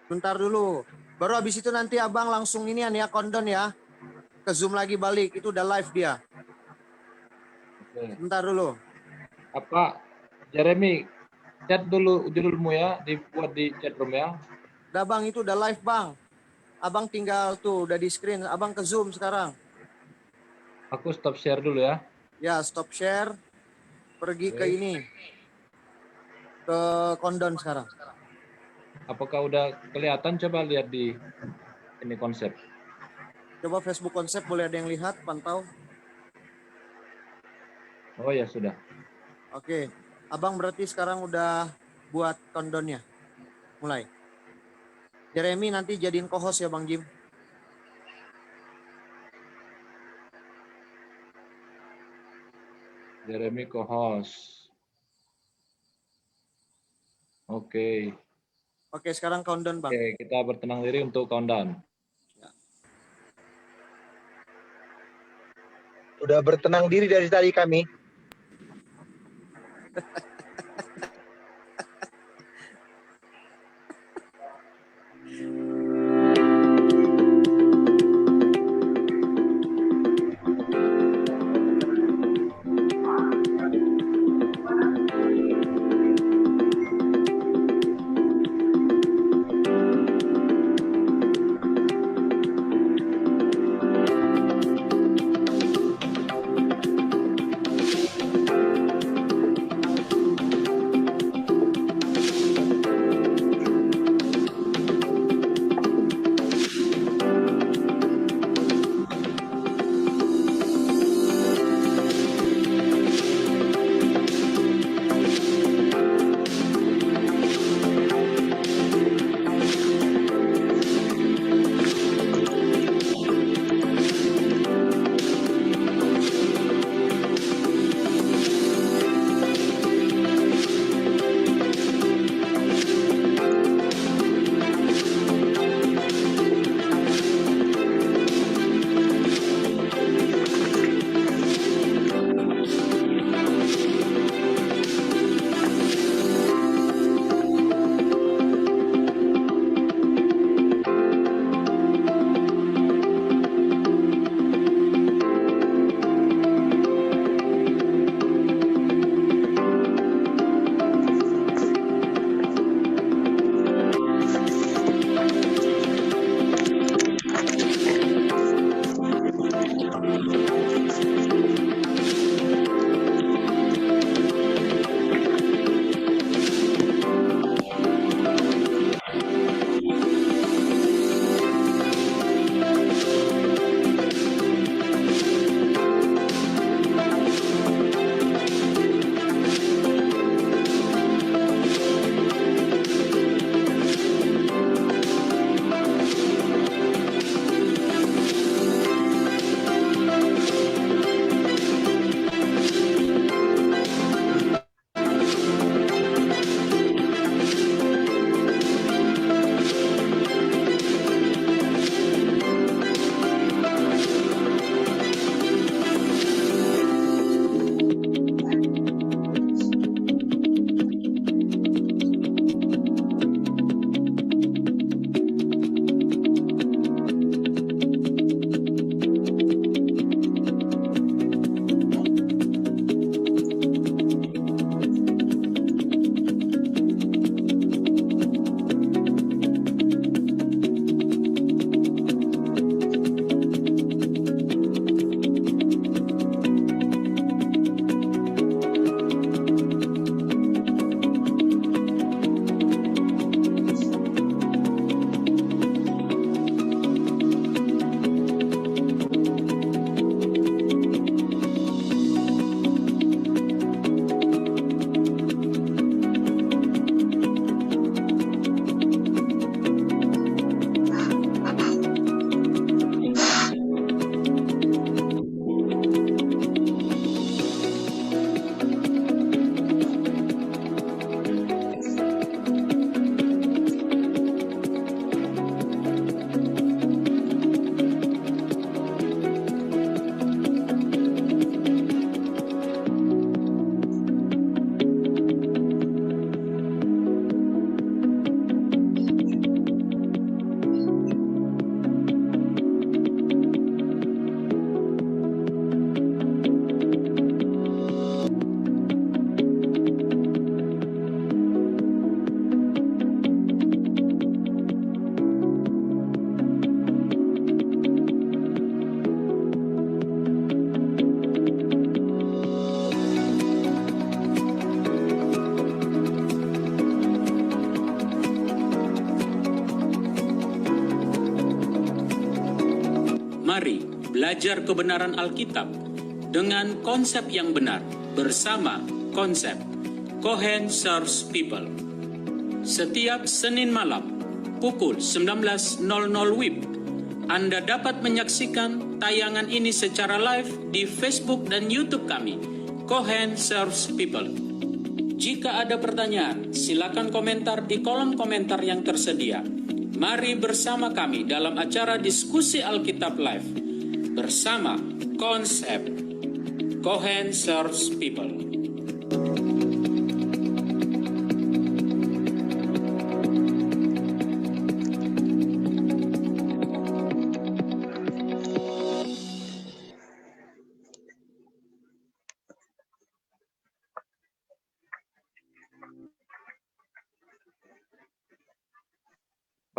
Bentar dulu. Baru habis itu nanti abang langsung inian ya, countdown ya. Ke Zoom lagi balik. Itu udah live dia. Oke. Bentar dulu. Apa, Jeremy, chat dulu judulmu ya, dibuat di chat room ya. Udah bang, itu udah live bang. Abang tinggal tuh, udah di screen. Abang ke Zoom sekarang. Aku stop share dulu ya. Ya, stop share. Pergi ke Oke. ini. Ke countdown sekarang. Apakah udah kelihatan? Coba lihat di ini konsep. Coba Facebook konsep boleh ada yang lihat, pantau. Oh ya sudah. Oke. Abang berarti sekarang udah buat countdownnya. Mulai. Jeremy nanti jadiin co-host ya Bang Jim. Jeremy co-host. Oke. Oke, sekarang countdown Bang. Oke, kita bertenang diri untuk countdown. Udah bertenang diri dari tadi kami. Mari belajar kebenaran Alkitab dengan konsep yang benar bersama konsep Cohen Serves People. Setiap Senin malam pukul 19.00 WIB, Anda dapat menyaksikan tayangan ini secara live di Facebook dan YouTube kami, Cohen Serves People. Jika ada pertanyaan, silakan komentar di kolom komentar yang tersedia. Mari bersama kami dalam acara diskusi Alkitab Live bersama konsep Cohen Serves People.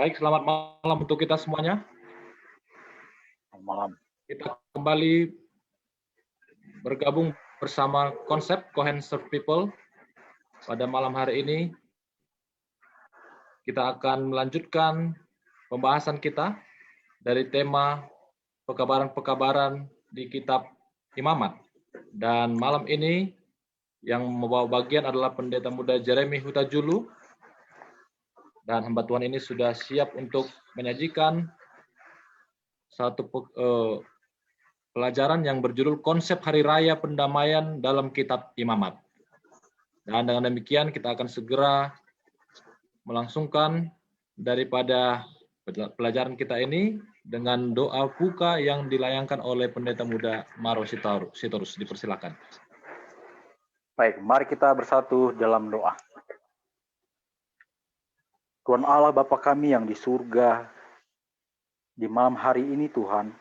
Baik, selamat malam untuk kita semuanya. Malam. Kita kembali bergabung bersama konsep Cohen Serve People. Pada malam hari ini, kita akan melanjutkan pembahasan kita dari tema pekabaran-pekabaran di kitab Imamat. Dan malam ini, yang membawa bagian adalah Pendeta Muda Jeremy Huta-Julu. Dan hamba Tuhan ini sudah siap untuk menyajikan satu pelajaran yang berjudul Konsep Hari Raya Pendamaian dalam Kitab Imamat. Dan dengan demikian kita akan segera melangsungkan daripada pelajaran kita ini dengan doa buka yang dilayangkan oleh Pendeta Muda Maro Sitorus. Dipersilakan. Baik, mari kita bersatu dalam doa. Tuhan Allah Bapa kami yang di surga, di malam hari ini Tuhan,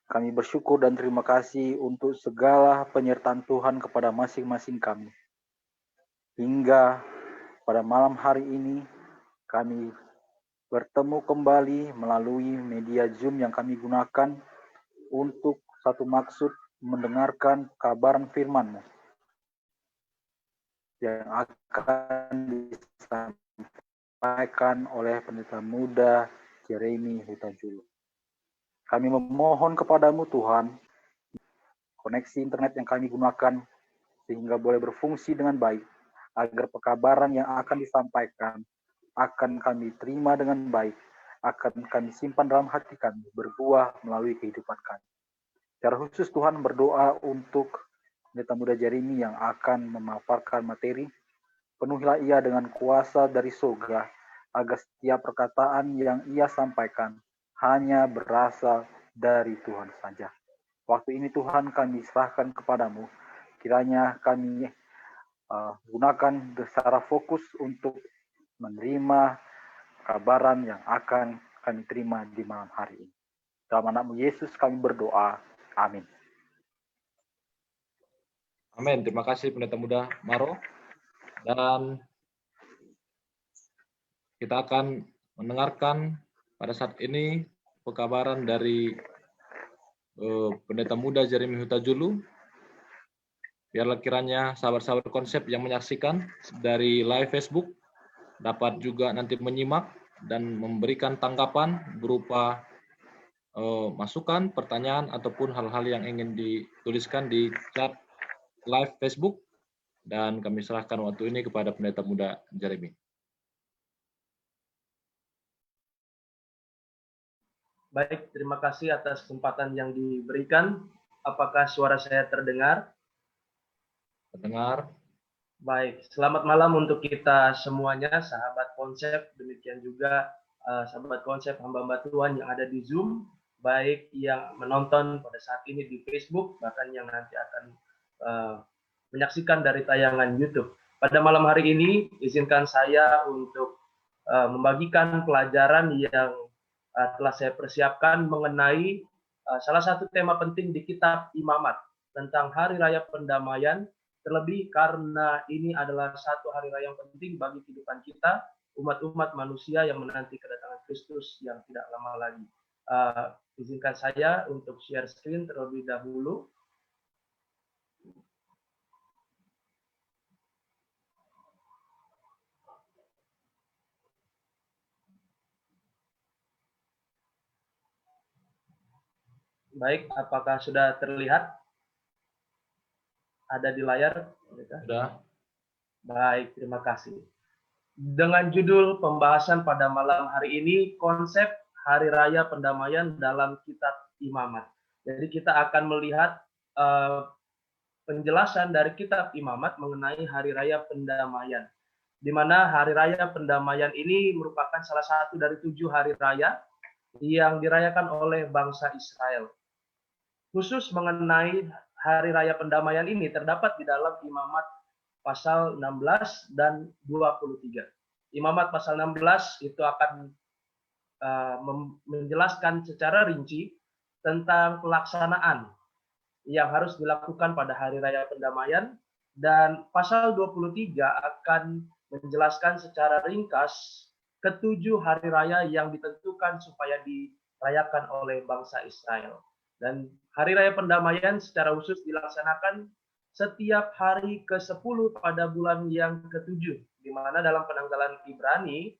kami bersyukur dan terima kasih untuk segala penyertaan Tuhan kepada masing-masing kami. Hingga pada malam hari ini, kami bertemu kembali melalui media Zoom yang kami gunakan untuk satu maksud mendengarkan kabaran firman-Mu yang akan disampaikan oleh Pendeta Muda Jeremy Huta-Julu. Kami memohon kepadamu Tuhan, koneksi internet yang kami gunakan sehingga boleh berfungsi dengan baik, agar pekabaran yang akan disampaikan akan kami terima dengan baik, akan kami simpan dalam hati kami, berbuah melalui kehidupan kami. Secara khusus Tuhan berdoa untuk Pendeta Muda Jeremy yang akan memaparkan materi. Penuhilah ia dengan kuasa dari surga, agar setiap perkataan yang ia sampaikan hanya berasal dari Tuhan saja. Waktu ini Tuhan kami serahkan kepadamu, kiranya kami gunakan secara fokus untuk menerima kabaran yang akan kami terima di malam hari ini. Dalam nama Yesus kami berdoa, amin. Amin. Terima kasih Pendeta Muda Maro. Dan kita akan mendengarkan pada saat ini pekabaran dari Pendeta Muda Jeremy Huta-Julu. Biarlah kiranya sahabat-sahabat konsep yang menyaksikan dari live Facebook dapat juga nanti menyimak dan memberikan tanggapan berupa masukan, pertanyaan, ataupun hal-hal yang ingin dituliskan di chat live Facebook. Dan kami serahkan waktu ini kepada Pendeta Muda Jeremy. Baik, terima kasih atas kesempatan yang diberikan. Apakah suara saya terdengar? Terdengar. Baik, selamat malam untuk kita semuanya, sahabat konsep. Demikian juga sahabat konsep hamba-hamba Tuhan yang ada di Zoom, baik yang menonton pada saat ini di Facebook, bahkan yang nanti akan menyaksikan dari tayangan YouTube. Pada malam hari ini, izinkan saya untuk membagikan pelajaran yang telah saya persiapkan mengenai salah satu tema penting di kitab Imamat tentang Hari Raya Pendamaian, terlebih karena ini adalah satu hari raya yang penting bagi kehidupan kita, umat-umat manusia yang menanti kedatangan Kristus yang tidak lama lagi. Izinkan saya untuk share screen terlebih dahulu. Baik, apakah sudah terlihat? Ada di layar? Sudah. Baik, terima kasih. Dengan judul pembahasan pada malam hari ini, konsep Hari Raya Pendamaian dalam Kitab Imamat. Jadi kita akan melihat penjelasan dari Kitab Imamat mengenai Hari Raya Pendamaian. Di mana Hari Raya Pendamaian ini merupakan salah satu dari 7 hari raya yang dirayakan oleh bangsa Israel. Khusus mengenai Hari Raya Pendamaian ini terdapat di dalam Imamat pasal 16 dan 23. Imamat pasal 16 itu akan menjelaskan secara rinci tentang pelaksanaan yang harus dilakukan pada Hari Raya Pendamaian, dan pasal 23 akan menjelaskan secara ringkas ketujuh hari raya yang ditentukan supaya dirayakan oleh bangsa Israel. Dan Hari Raya Pendamaian secara khusus dilaksanakan setiap hari ke-10 pada bulan yang ke-7, di mana dalam penanggalan Ibrani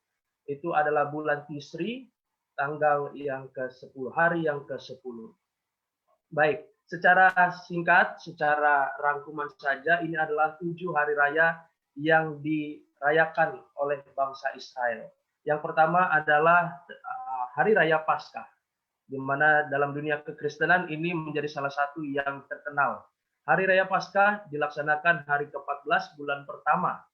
itu adalah bulan Tisri, tanggal yang ke-10, hari yang ke-10. Baik, secara singkat, secara rangkuman saja, ini adalah 7 hari raya yang dirayakan oleh bangsa Israel. Yang pertama adalah Hari Raya Paskah, di mana dalam dunia kekristenan ini menjadi salah satu yang terkenal. Hari Raya Paskah dilaksanakan hari ke-14 bulan pertama,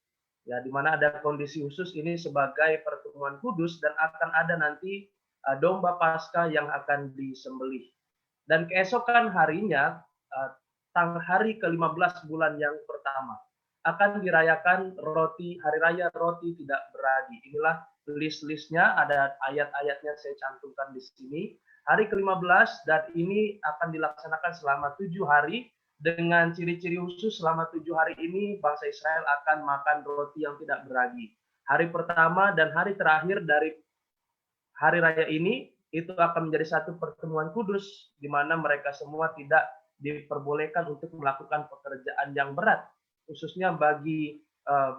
ya, di mana ada kondisi khusus ini sebagai pertemuan kudus dan akan ada nanti domba Paskah yang akan disembelih. Dan keesokan harinya, hari ke-15 bulan yang pertama, akan dirayakan Hari Raya Roti Tidak Beragi. Inilah list-listnya, ada ayat-ayatnya saya cantumkan di sini. Hari ke-15, dan ini akan dilaksanakan selama 7 hari, dengan ciri-ciri khusus. Selama 7 hari ini, bangsa Israel akan makan roti yang tidak beragi. Hari pertama dan hari terakhir dari hari raya ini, itu akan menjadi satu pertemuan kudus, di mana mereka semua tidak diperbolehkan untuk melakukan pekerjaan yang berat, khususnya bagi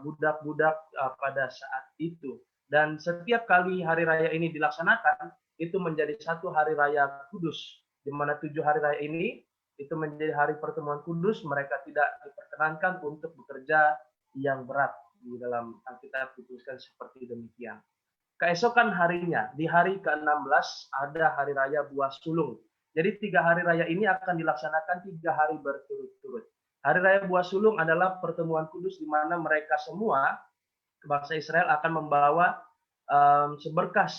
budak-budak pada saat itu. Dan setiap kali hari raya ini dilaksanakan, itu menjadi satu hari raya kudus, di mana 7 hari raya ini itu menjadi hari pertemuan kudus. Mereka tidak diperkenankan untuk bekerja yang berat. Di dalam Alkitab dituliskan seperti demikian. Keesokan harinya, di hari ke-16, ada Hari Raya Buah Sulung. Jadi 3 hari raya ini akan dilaksanakan 3 hari berturut-turut. Hari Raya Buah Sulung adalah pertemuan kudus di mana mereka semua, bangsa Israel, akan membawa seberkas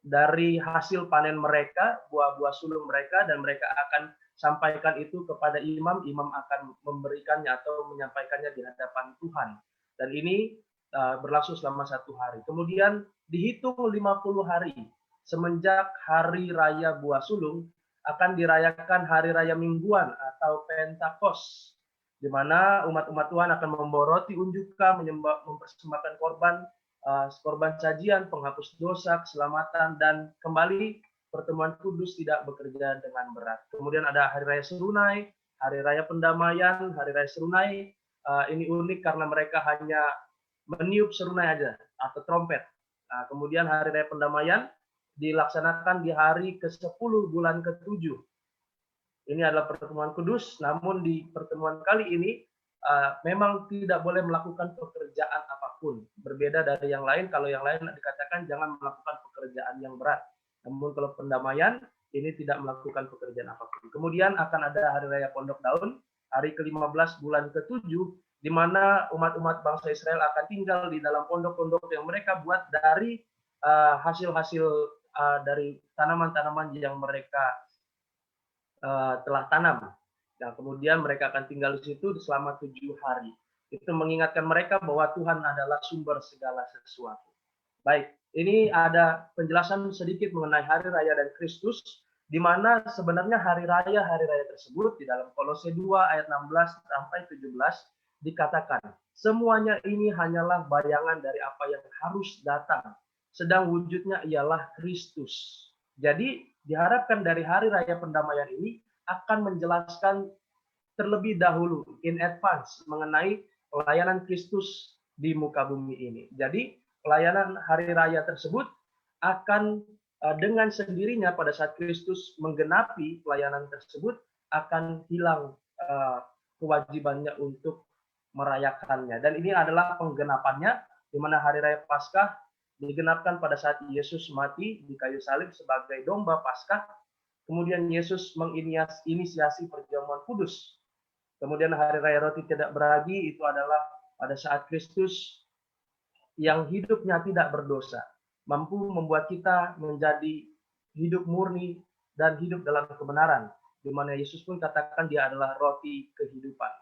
dari hasil panen mereka, buah-buah sulung mereka, dan mereka akan sampaikan itu kepada imam. Imam akan memberikannya atau menyampaikannya di hadapan Tuhan. Dan ini berlangsung selama 1 hari. Kemudian dihitung 50 hari semenjak Hari Raya Buah Sulung, akan dirayakan Hari Raya Mingguan atau Pentakos, di mana umat-umat Tuhan akan membawa roti unjuka, mempersembahkan korban sajian, penghapus dosa, keselamatan, dan kembali pertemuan kudus tidak bekerja dengan berat. Kemudian ada Hari Raya Serunai, Hari Raya Pendamaian. Hari Raya Serunai ini unik karena mereka hanya meniup serunai aja atau trompet. Kemudian Hari Raya Pendamaian dilaksanakan di hari ke-10 bulan ke-7. Ini adalah pertemuan kudus, namun di pertemuan kali ini memang tidak boleh melakukan pekerjaan apapun. Berbeda dari yang lain, kalau yang lain dikatakan jangan melakukan pekerjaan yang berat. Namun kalau pendamaian, ini tidak melakukan pekerjaan apapun. Kemudian akan ada Hari Raya Pondok Daun, hari ke-15 bulan ke-7, di mana umat-umat bangsa Israel akan tinggal di dalam pondok-pondok yang mereka buat dari hasil-hasil dari tanaman-tanaman yang mereka telah tanam. Dan kemudian mereka akan tinggal di situ selama 7 hari. Itu mengingatkan mereka bahwa Tuhan adalah sumber segala sesuatu. Baik, ini ada penjelasan sedikit mengenai Hari Raya dan Kristus, di mana sebenarnya hari raya tersebut di dalam Kolose 2 ayat 16 sampai 17 dikatakan, semuanya ini hanyalah bayangan dari apa yang harus datang, sedang wujudnya ialah Kristus. Jadi diharapkan dari Hari Raya Pendamaian ini akan menjelaskan terlebih dahulu in advance mengenai pelayanan Kristus di muka bumi ini. Jadi pelayanan hari raya tersebut akan dengan sendirinya pada saat Kristus menggenapi pelayanan tersebut akan hilang kewajibannya untuk merayakannya. Dan ini adalah penggenapannya, di mana hari raya Paskah digenapkan pada saat Yesus mati di kayu salib sebagai domba Paskah. Kemudian Yesus menginisiasi perjamuan kudus. Kemudian hari raya roti tidak beragi itu adalah pada saat Kristus yang hidupnya tidak berdosa mampu membuat kita menjadi hidup murni dan hidup dalam kebenaran, di mana Yesus pun katakan dia adalah roti kehidupan.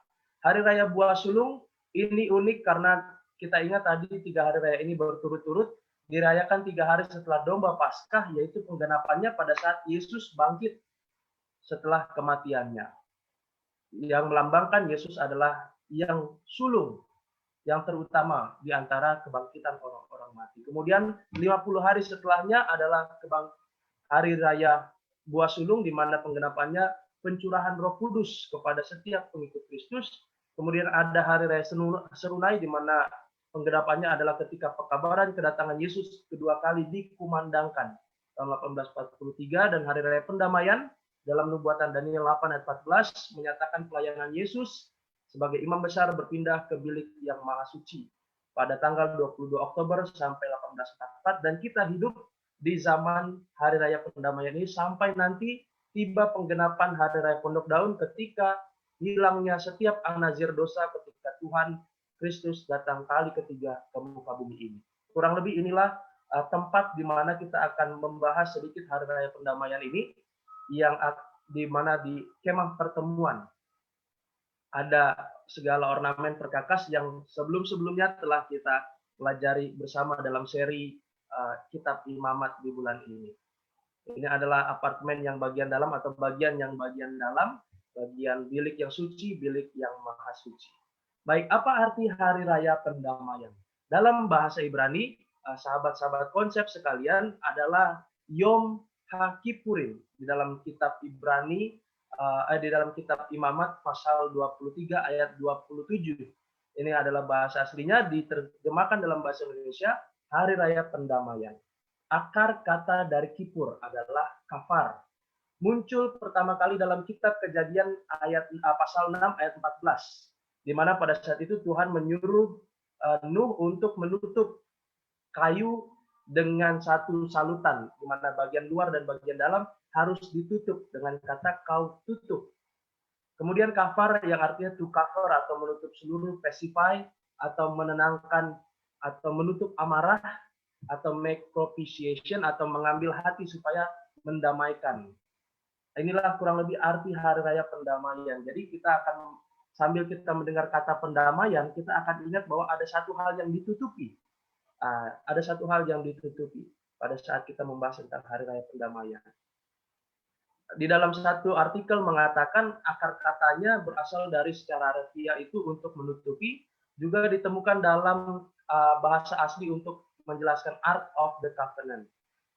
Hari raya buah sulung ini unik karena kita ingat tadi 3 hari raya ini berturut-turut dirayakan 3 hari setelah domba Paskah, yaitu penggenapannya pada saat Yesus bangkit setelah kematiannya. Yang melambangkan Yesus adalah yang sulung, yang terutama di antara kebangkitan orang-orang mati. Kemudian 50 hari setelahnya adalah hari raya buah sulung, di mana penggenapannya pencurahan Roh Kudus kepada setiap pengikut Kristus. Kemudian ada hari raya serunai, di mana penggenapannya adalah ketika pekabaran kedatangan Yesus kedua kali dikumandangkan tahun 1843, dan hari raya pendamaian dalam nubuatan Daniel 8 ayat 14 menyatakan pelayanan Yesus sebagai imam besar berpindah ke bilik yang maha suci pada tanggal 22 Oktober sampai 1844, dan kita hidup di zaman hari raya pendamaian ini sampai nanti tiba penggenapan hari raya Pondok Daun ketika hilangnya setiap anazir dosa ketika Tuhan Kristus datang kali ketiga ke muka bumi ini. Kurang lebih inilah tempat di mana kita akan membahas sedikit hari raya pendamaian ini, yang di mana di kemah pertemuan ada segala ornamen perkakas yang sebelum-sebelumnya telah kita pelajari bersama dalam seri kitab imamat di bulan ini. Ini adalah apartemen yang bagian dalam atau bagian yang bagian dalam, bagian bilik yang suci, bilik yang maha suci. Baik, apa arti hari raya pendamaian? Dalam bahasa Ibrani, sahabat-sahabat konsep sekalian, adalah Yom HaKippurim. Di dalam kitab Ibrani, di dalam kitab Imamat pasal 23 ayat 27. Ini adalah bahasa aslinya, diterjemahkan dalam bahasa Indonesia, hari raya pendamaian. Akar kata dari Kippur adalah kafar. Muncul pertama kali dalam kitab Kejadian pasal 6 ayat 14, di mana pada saat itu Tuhan menyuruh Nuh untuk menutup kayu dengan satu salutan, di mana bagian luar dan bagian dalam harus ditutup dengan kata kau tutup. Kemudian kafar yang artinya to cover atau menutup seluruh, pacify atau menenangkan atau menutup amarah, atau make propitiation atau mengambil hati supaya mendamaikan. Inilah kurang lebih arti hari raya pendamaian. Jadi kita akan, sambil kita mendengar kata pendamaian, kita akan ingat bahwa ada satu hal yang ditutupi. Ada satu hal yang ditutupi pada saat kita membahas tentang hari raya pendamaian. Di dalam satu artikel mengatakan akar katanya berasal dari secara harfiah itu untuk menutupi, juga ditemukan dalam bahasa asli untuk menjelaskan art of the covenant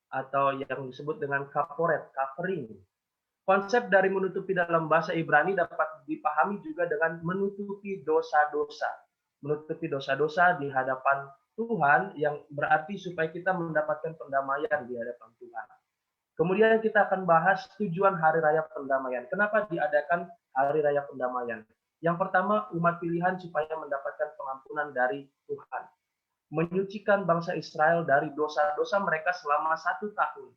atau yang disebut dengan kaporet, covering. Konsep dari menutupi dalam bahasa Ibrani dapat dipahami juga dengan menutupi dosa-dosa. Menutupi dosa-dosa di hadapan Tuhan, yang berarti supaya kita mendapatkan pendamaian di hadapan Tuhan. Kemudian kita akan bahas tujuan hari raya pendamaian. Kenapa diadakan hari raya pendamaian? Yang pertama, umat pilihan supaya mendapatkan pengampunan dari Tuhan. Menyucikan bangsa Israel dari dosa-dosa mereka selama 1 tahun.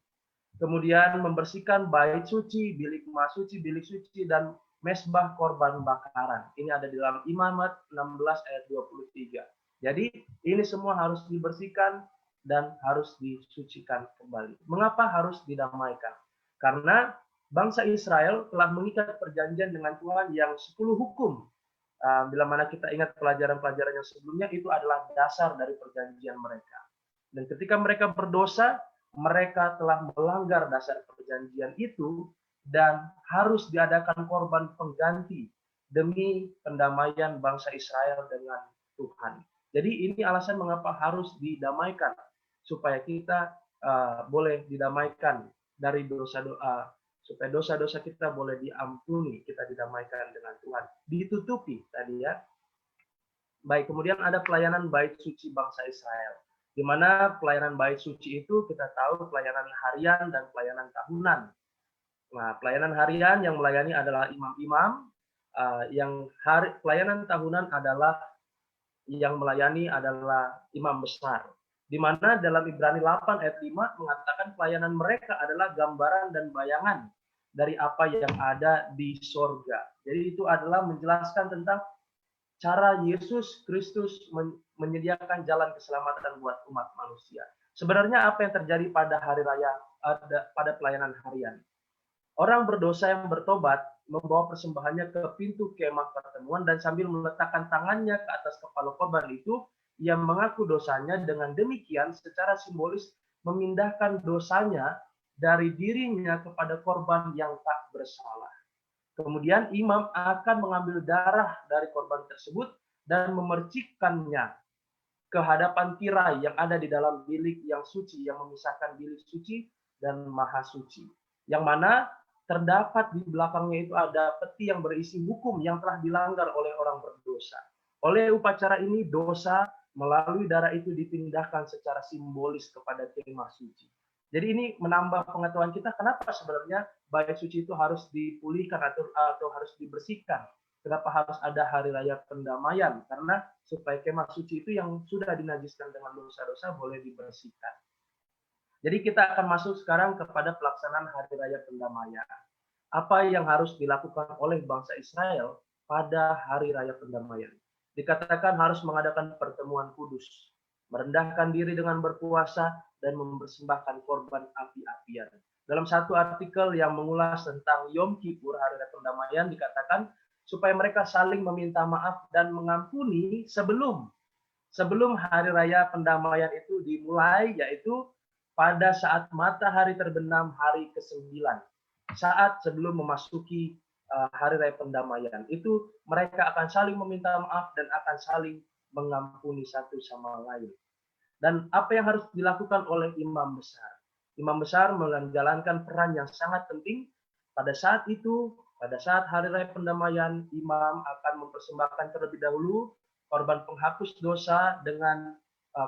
Kemudian membersihkan bait suci, bilik maha suci, bilik suci, dan mesbah korban bakaran. Ini ada di dalam Imamat 16 ayat 23. Jadi ini semua harus dibersihkan dan harus disucikan kembali. Mengapa harus didamaikan? Karena bangsa Israel telah mengikat perjanjian dengan Tuhan yang 10 hukum. Bila mana kita ingat pelajaran-pelajaran yang sebelumnya, itu adalah dasar dari perjanjian mereka. Dan ketika mereka berdosa, mereka telah melanggar dasar perjanjian itu dan harus diadakan korban pengganti demi pendamaian bangsa Israel dengan Tuhan. Jadi ini alasan mengapa harus didamaikan, supaya kita boleh didamaikan dari dosa-dosa, supaya dosa-dosa kita boleh diampuni, kita didamaikan dengan Tuhan, ditutupi tadi ya. Baik, kemudian ada pelayanan bait suci bangsa Israel. di mana pelayanan bait suci itu kita tahu pelayanan harian dan pelayanan tahunan. Nah, pelayanan harian yang melayani adalah imam-imam, pelayanan tahunan adalah yang melayani adalah imam besar. Di mana dalam Ibrani 8 ayat 5 mengatakan pelayanan mereka adalah gambaran dan bayangan dari apa yang ada di sorga. Jadi itu adalah menjelaskan tentang cara Yesus Kristus menyediakan jalan keselamatan buat umat manusia. Sebenarnya apa yang terjadi pada hari raya, pada pelayanan harian? Orang berdosa yang bertobat membawa persembahannya ke pintu kemah pertemuan dan sambil meletakkan tangannya ke atas kepala korban itu, ia mengaku dosanya. Dengan demikian secara simbolis memindahkan dosanya dari dirinya kepada korban yang tak bersalah. Kemudian imam akan mengambil darah dari korban tersebut dan memercikkannya ke hadapan tirai yang ada di dalam bilik yang suci, yang memisahkan bilik suci dan maha suci. Yang mana terdapat di belakangnya itu ada peti yang berisi hukum yang telah dilanggar oleh orang berdosa. Oleh upacara ini dosa melalui darah itu dipindahkan secara simbolis kepada kemah suci. Jadi ini menambah pengetahuan kita kenapa sebenarnya bait suci itu harus dipulihkan atau harus dibersihkan. Kenapa harus ada hari raya pendamaian? Karena supaya kemah suci itu yang sudah dinajiskan dengan dosa-dosa boleh dibersihkan. Jadi kita akan masuk sekarang kepada pelaksanaan hari raya pendamaian. Apa yang harus dilakukan oleh bangsa Israel pada hari raya pendamaian? Dikatakan harus mengadakan pertemuan kudus, merendahkan diri dengan berpuasa, dan mempersembahkan korban api-apian. Dalam satu artikel yang mengulas tentang Yom Kippur, hari raya pendamaian, dikatakan supaya mereka saling meminta maaf dan mengampuni sebelum hari raya pendamaian itu dimulai, yaitu pada saat matahari terbenam hari ke-9, saat sebelum memasuki hari raya pendamaian. Itu mereka akan saling meminta maaf dan akan saling mengampuni satu sama lain. Dan apa yang harus dilakukan oleh imam besar? Imam besar menjalankan peran yang sangat penting. Pada saat itu, pada saat hari raya pendamaian, imam akan mempersembahkan terlebih dahulu korban penghapus dosa dengan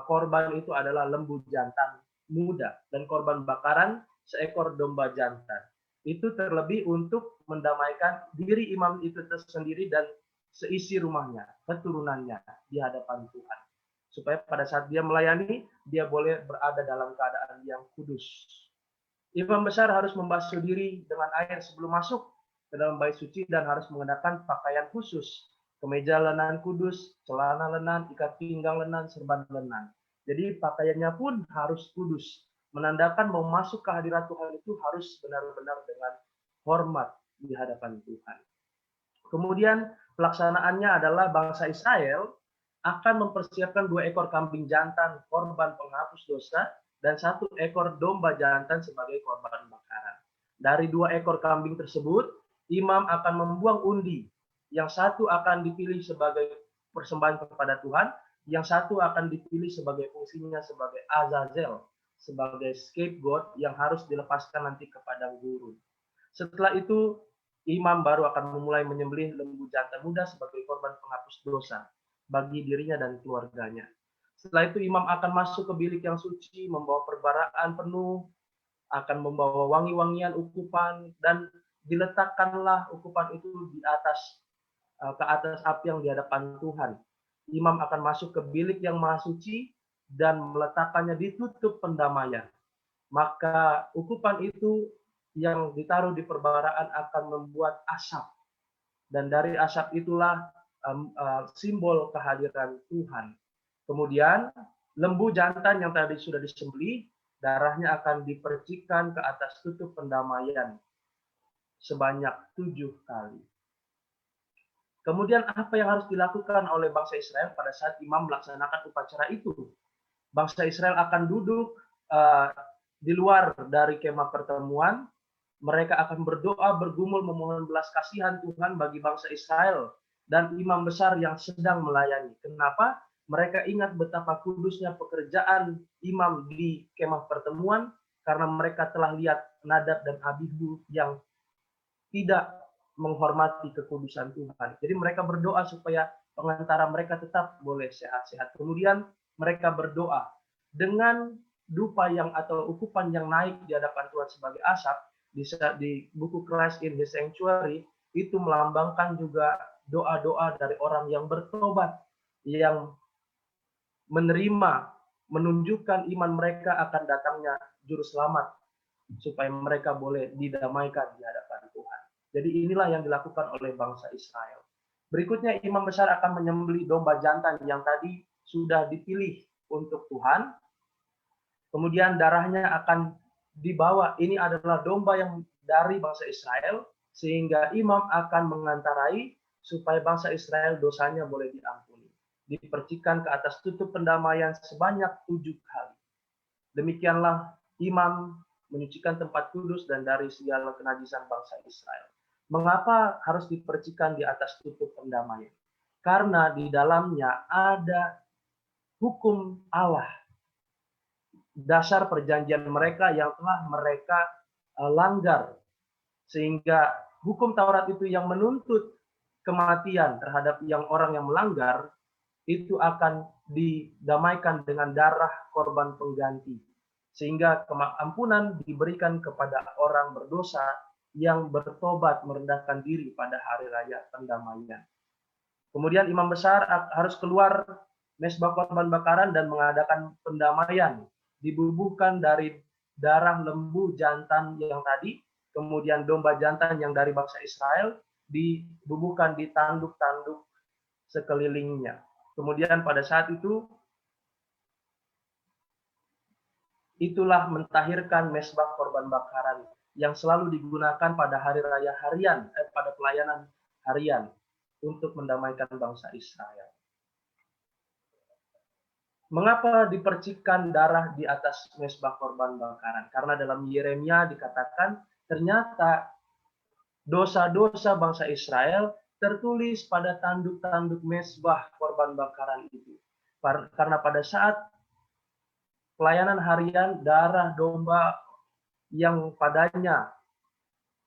korban itu adalah lembu jantan muda dan korban bakaran seekor domba jantan. Itu terlebih untuk mendamaikan diri imam itu sendiri dan seisi rumahnya, keturunannya di hadapan Tuhan. Supaya pada saat dia melayani, dia boleh berada dalam keadaan yang kudus. Imam besar harus membasuh diri dengan air sebelum masuk ke dalam bait suci dan harus mengenakan pakaian khusus, kemeja lenan kudus, celana lenan, ikat pinggang lenan, serban lenan. Jadi pakaiannya pun harus kudus, menandakan mau masuk ke hadirat Tuhan itu harus benar-benar dengan hormat di hadapan Tuhan. Kemudian pelaksanaannya adalah bangsa Israel akan mempersiapkan 2 ekor kambing jantan korban penghapus dosa dan 1 ekor domba jantan sebagai korban bakaran. Dari 2 ekor kambing tersebut, imam akan membuang undi. Yang satu akan dipilih sebagai persembahan kepada Tuhan, yang satu akan dipilih sebagai fungsinya sebagai Azazel, sebagai scapegoat yang harus dilepaskan nanti ke padang gurun. Setelah itu, imam baru akan memulai menyembelih lembu jantan muda sebagai korban penghapus dosa bagi dirinya dan keluarganya. Setelah itu, imam akan masuk ke bilik yang suci, membawa perbaraan penuh, akan membawa wangi-wangian ukupan, dan diletakkanlah ukupan itu di atas ke atas api yang di hadapan Tuhan. Imam akan masuk ke bilik yang maha suci dan meletakkannya di tutup pendamaian. Maka ukupan itu yang ditaruh di perbaraan akan membuat asap. Dan dari asap itulah simbol kehadiran Tuhan. Kemudian lembu jantan yang tadi sudah disembelih, darahnya akan dipercikkan ke atas tutup pendamaian sebanyak 7 kali. Kemudian apa yang harus dilakukan oleh bangsa Israel pada saat imam melaksanakan upacara itu? Bangsa Israel akan duduk di luar dari kemah pertemuan. Mereka akan berdoa, bergumul, memohon belas kasihan Tuhan bagi bangsa Israel dan imam besar yang sedang melayani. Kenapa? Mereka ingat betapa kudusnya pekerjaan imam di kemah pertemuan karena mereka telah lihat Nadab dan Abihu yang tidak menghormati kekudusan Tuhan. Jadi mereka berdoa supaya pengantara mereka tetap boleh sehat-sehat. Kemudian mereka berdoa dengan dupa yang atau ukupan yang naik di hadapan Tuhan sebagai asap di buku Christ in His Sanctuary, itu melambangkan juga doa-doa dari orang yang bertobat, yang menerima, menunjukkan iman mereka akan datangnya juru selamat, supaya mereka boleh didamaikan di hadapan Tuhan. Jadi inilah yang dilakukan oleh bangsa Israel. Berikutnya imam besar akan menyembelih domba jantan yang tadi sudah dipilih untuk Tuhan. Kemudian darahnya akan dibawa. Ini adalah domba yang dari bangsa Israel, sehingga imam akan mengantarai supaya bangsa Israel dosanya boleh diampuni. Dipercikan ke atas tutup pendamaian sebanyak 7 kali. Demikianlah imam menyucikan tempat kudus dan dari segala kenajisan bangsa Israel. Mengapa harus dipercikan di atas tutup pendamaian? Karena di dalamnya ada hukum Allah, dasar perjanjian mereka yang telah mereka langgar, sehingga hukum Taurat itu yang menuntut kematian terhadap orang yang melanggar itu akan didamaikan dengan darah korban pengganti, sehingga ampunan diberikan kepada orang berdosa yang bertobat merendahkan diri pada hari raya pendamaian. Kemudian imam besar harus keluar mezbah korban bakaran dan mengadakan pendamaian, dibubuhkan dari darah lembu jantan yang tadi, kemudian domba jantan yang dari bangsa Israel dibubuhkan di tanduk-tanduk sekelilingnya. Kemudian pada saat itu, itulah mentahirkan mezbah korban bakaran yang selalu digunakan pada hari raya harian, pada pelayanan harian untuk mendamaikan bangsa Israel. Mengapa dipercikkan darah di atas mezbah korban bakaran? Karena dalam Yeremia dikatakan ternyata dosa-dosa bangsa Israel tertulis pada tanduk-tanduk mezbah korban bakaran itu. Karena pada saat pelayanan harian, darah domba yang padanya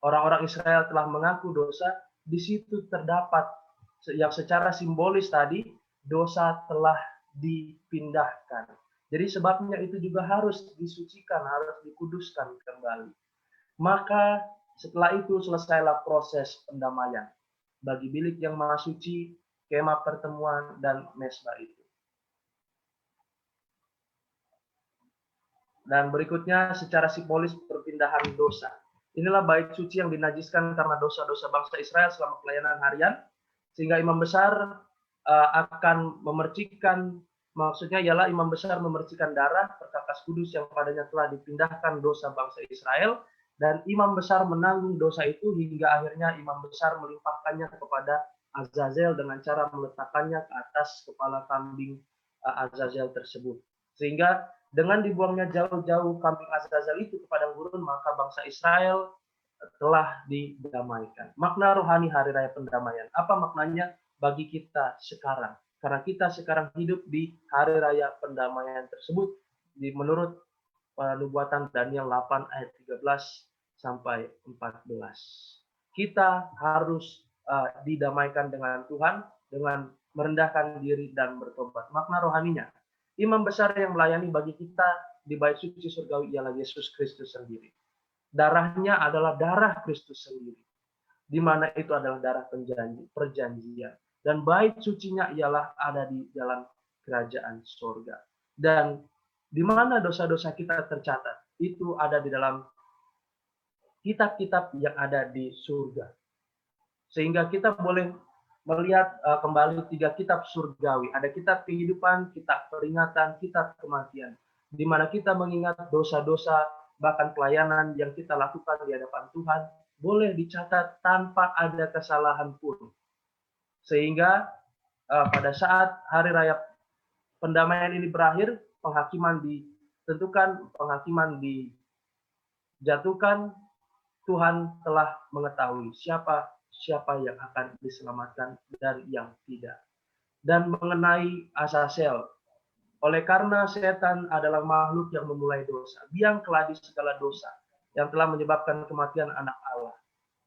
orang-orang Israel telah mengaku dosa, di situ terdapat yang secara simbolis tadi dosa telah dipindahkan. Jadi sebabnya itu juga harus disucikan, harus dikuduskan kembali. Maka setelah itu selesailah proses pendamaian bagi bilik yang maha suci, kemah pertemuan, dan mezbah itu. Dan berikutnya secara simbolis perpindahan dosa. Inilah bait suci yang dinajiskan karena dosa-dosa bangsa Israel selama pelayanan harian, sehingga imam besar akan memercikan, maksudnya ialah imam besar memercikan darah perkakas kudus yang padanya telah dipindahkan dosa bangsa Israel, dan imam besar menanggung dosa itu hingga akhirnya imam besar melimpahkannya kepada Azazel dengan cara meletakkannya ke atas kepala kambing Azazel tersebut. Sehingga dengan dibuangnya jauh-jauh kambing Azazel itu ke padang gurun, maka bangsa Israel telah didamaikan. Makna rohani hari raya pendamaian. Apa maknanya bagi kita sekarang? Karena kita sekarang hidup di hari raya pendamaian tersebut menurut nubuatan Daniel 8 ayat 13 sampai 14. Kita harus didamaikan dengan Tuhan dengan merendahkan diri dan bertobat. Makna rohaninya, imam besar yang melayani bagi kita di bait suci surgawi ialah Yesus Kristus sendiri. Darahnya adalah darah Kristus sendiri, di mana itu adalah darah perjanjian. Dan bait sucinya ialah ada di dalam kerajaan surga. Dan di mana dosa-dosa kita tercatat, itu ada di dalam kitab-kitab yang ada di surga. Sehingga kita boleh melihat kembali 3 kitab surgawi. Ada kitab kehidupan, kitab peringatan, kitab kematian. Di mana kita mengingat dosa-dosa, bahkan pelayanan yang kita lakukan di hadapan Tuhan, boleh dicatat tanpa ada kesalahan pun. Sehingga pada saat hari raya pendamaian ini berakhir, penghakiman ditentukan, penghakiman dijatuhkan, Tuhan telah mengetahui siapa yang akan diselamatkan dan yang tidak. Dan mengenai Azazel, oleh karena setan adalah makhluk yang memulai dosa, biang keladi segala dosa yang telah menyebabkan kematian anak Allah.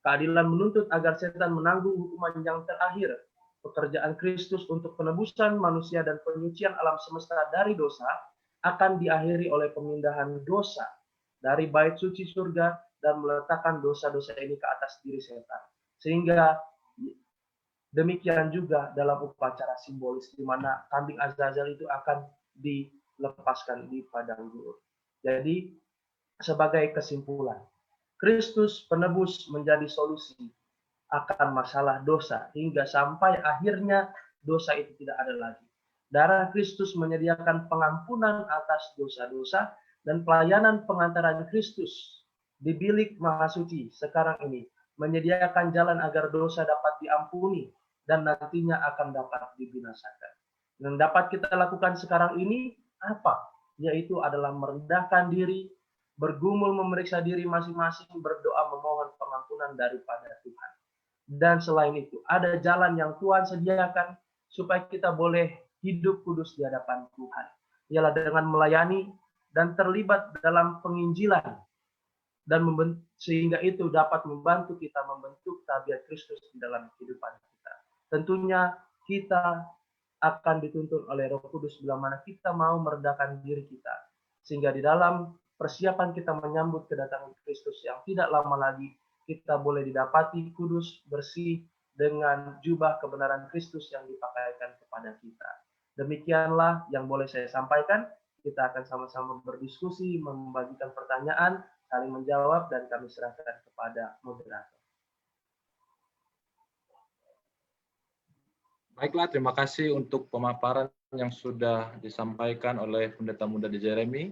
Keadilan menuntut agar setan menanggung hukuman yang terakhir, pekerjaan Kristus untuk penebusan manusia dan penyucian alam semesta dari dosa, akan diakhiri oleh pemindahan dosa dari bait suci surga dan meletakkan dosa-dosa ini ke atas diri setan. Sehingga demikian juga dalam upacara simbolis di mana kambing Azazel itu akan dilepaskan di padang gurun. Jadi sebagai kesimpulan, Kristus penebus menjadi solusi akan masalah dosa hingga sampai akhirnya dosa itu tidak ada lagi. Darah Kristus menyediakan pengampunan atas dosa-dosa dan pelayanan pengantaran Kristus di bilik Maha Suci sekarang ini menyediakan jalan agar dosa dapat diampuni dan nantinya akan dapat dibinasakan. Yang dapat kita lakukan sekarang ini apa? Yaitu adalah merendahkan diri, bergumul memeriksa diri masing-masing, berdoa memohon pengampunan daripada Tuhan. Dan selain itu, ada jalan yang Tuhan sediakan supaya kita boleh hidup kudus di hadapan Tuhan. Ialah dengan melayani dan terlibat dalam penginjilan, dan sehingga itu dapat membantu kita membentuk tabiat Kristus di dalam kehidupan kita. Tentunya kita akan dituntun oleh Roh Kudus bila mana kita mau merendahkan diri kita, sehingga di dalam persiapan kita menyambut kedatangan Kristus yang tidak lama lagi, kita boleh didapati kudus, bersih, dengan jubah kebenaran Kristus yang dipakaikan kepada kita. Demikianlah yang boleh saya sampaikan. Kita akan sama-sama berdiskusi, membagikan pertanyaan, saling menjawab, dan kami serahkan kepada moderator. Baiklah, terima kasih untuk pemaparan yang sudah disampaikan oleh Pendeta Muda di Jeremy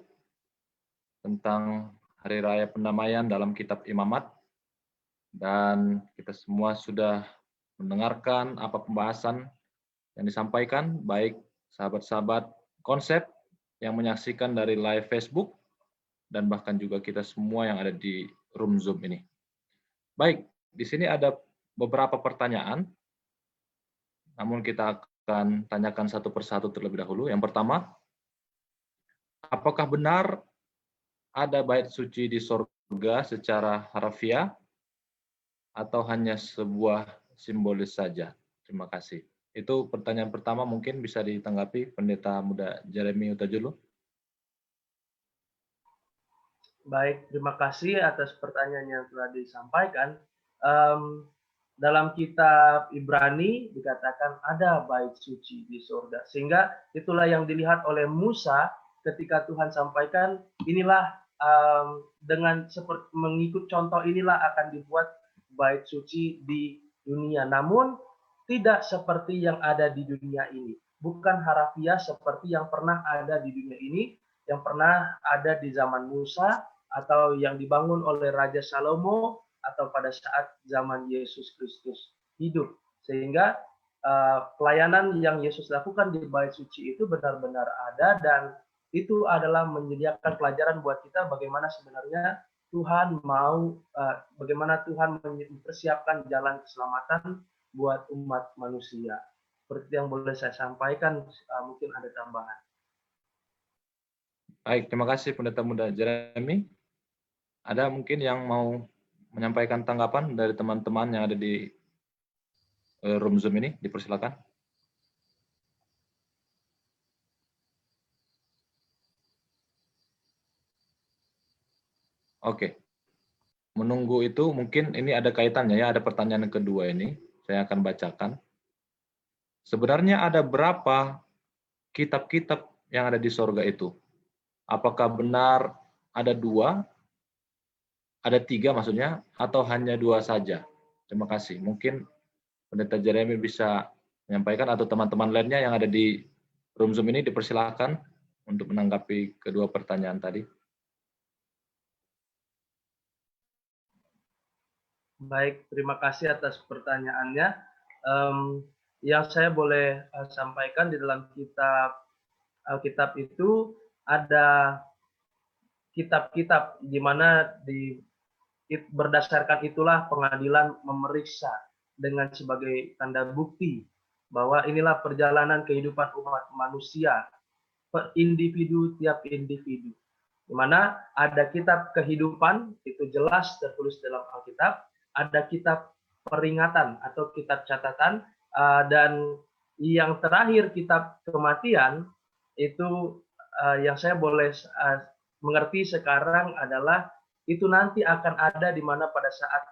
tentang Hari Raya Pendamaian dalam Kitab Imamat. Dan kita semua sudah mendengarkan apa pembahasan yang disampaikan, baik sahabat-sahabat konsep yang menyaksikan dari live Facebook, dan bahkan juga kita semua yang ada di room Zoom ini. Baik, di sini ada beberapa pertanyaan, namun kita akan tanyakan satu persatu terlebih dahulu. Yang pertama, apakah benar ada bait suci di surga secara harfiah, atau hanya sebuah simbolis saja? Terima kasih. Itu pertanyaan pertama, mungkin bisa ditanggapi Pendeta Muda Jeremy Huta-Julu. Baik, terima kasih atas pertanyaan yang telah disampaikan. Dalam kitab Ibrani dikatakan ada bait suci di surga. Sehingga itulah yang dilihat oleh Musa ketika Tuhan sampaikan, inilah dengan seperti mengikut contoh inilah akan dibuat bait suci di dunia. Namun tidak seperti yang ada di dunia ini. Bukan harafiah seperti yang pernah ada di dunia ini, yang pernah ada di zaman Musa, atau yang dibangun oleh Raja Salomo, atau pada saat zaman Yesus Kristus hidup. Sehingga pelayanan yang Yesus lakukan di bait suci itu benar-benar ada, dan itu adalah menyediakan pelajaran buat kita bagaimana sebenarnya Tuhan mau, bagaimana Tuhan mempersiapkan jalan keselamatan buat umat manusia. Seperti yang boleh saya sampaikan, mungkin ada tambahan. Baik, terima kasih Pendeta Muda Jeremy. Ada mungkin yang mau menyampaikan tanggapan dari teman-teman yang ada di room Zoom ini? Dipersilakan. Oke. Menunggu itu mungkin ini ada kaitannya ya, ada pertanyaan kedua ini. Saya akan bacakan. Sebenarnya ada berapa kitab-kitab yang ada di sorga itu? Apakah benar ada 2, ada 3 maksudnya, atau hanya 2 saja? Terima kasih. Mungkin Pendeta Jeremy bisa menyampaikan, atau teman-teman lainnya yang ada di room Zoom ini dipersilakan untuk menanggapi kedua pertanyaan tadi. Baik, terima kasih atas pertanyaannya. Yang saya boleh sampaikan di dalam kitab Alkitab itu ada kitab-kitab di mana berdasarkan itulah pengadilan memeriksa dengan sebagai tanda bukti bahwa inilah perjalanan kehidupan umat manusia per individu tiap individu. Di mana ada kitab kehidupan, itu jelas tertulis dalam Alkitab, ada kitab peringatan atau kitab catatan, dan yang terakhir kitab kematian itu yang saya boleh mengerti sekarang adalah itu nanti akan ada di mana pada saat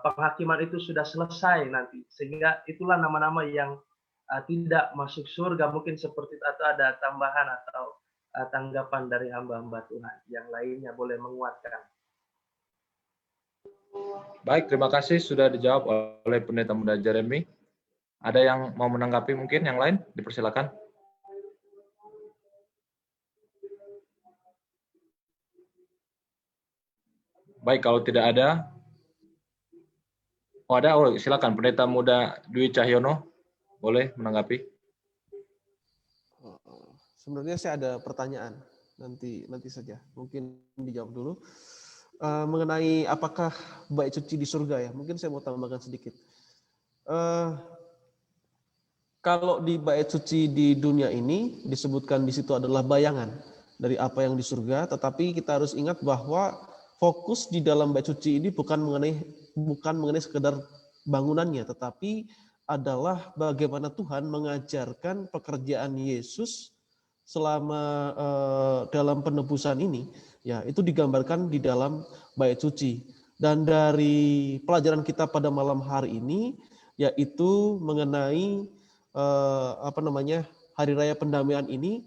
penghakiman itu sudah selesai nanti, sehingga itulah nama-nama yang tidak masuk surga, mungkin seperti itu. Atau ada tambahan atau tanggapan dari hamba-hamba Tuhan yang lainnya boleh menguatkan. Baik, terima kasih sudah dijawab oleh Pendeta Muda Jeremy. Ada yang mau menanggapi mungkin yang lain? Dipersilakan. Baik, kalau tidak ada. Oh, ada. Oh, silakan Pendeta Muda Dwi Cahyono boleh menanggapi. Sebenarnya saya ada pertanyaan, nanti saja. Mungkin dijawab dulu. Mengenai apakah bait suci di surga ya, mungkin saya mau tambahkan sedikit. Kalau di bait suci di dunia ini disebutkan di situ adalah bayangan dari apa yang di surga, tetapi kita harus ingat bahwa fokus di dalam bait suci ini bukan mengenai sekedar bangunannya, tetapi adalah bagaimana Tuhan mengajarkan pekerjaan Yesus selama dalam penebusan ini, ya itu digambarkan di dalam bait suci. Dan dari pelajaran kita pada malam hari ini, yaitu mengenai Hari Raya Pendamaian ini,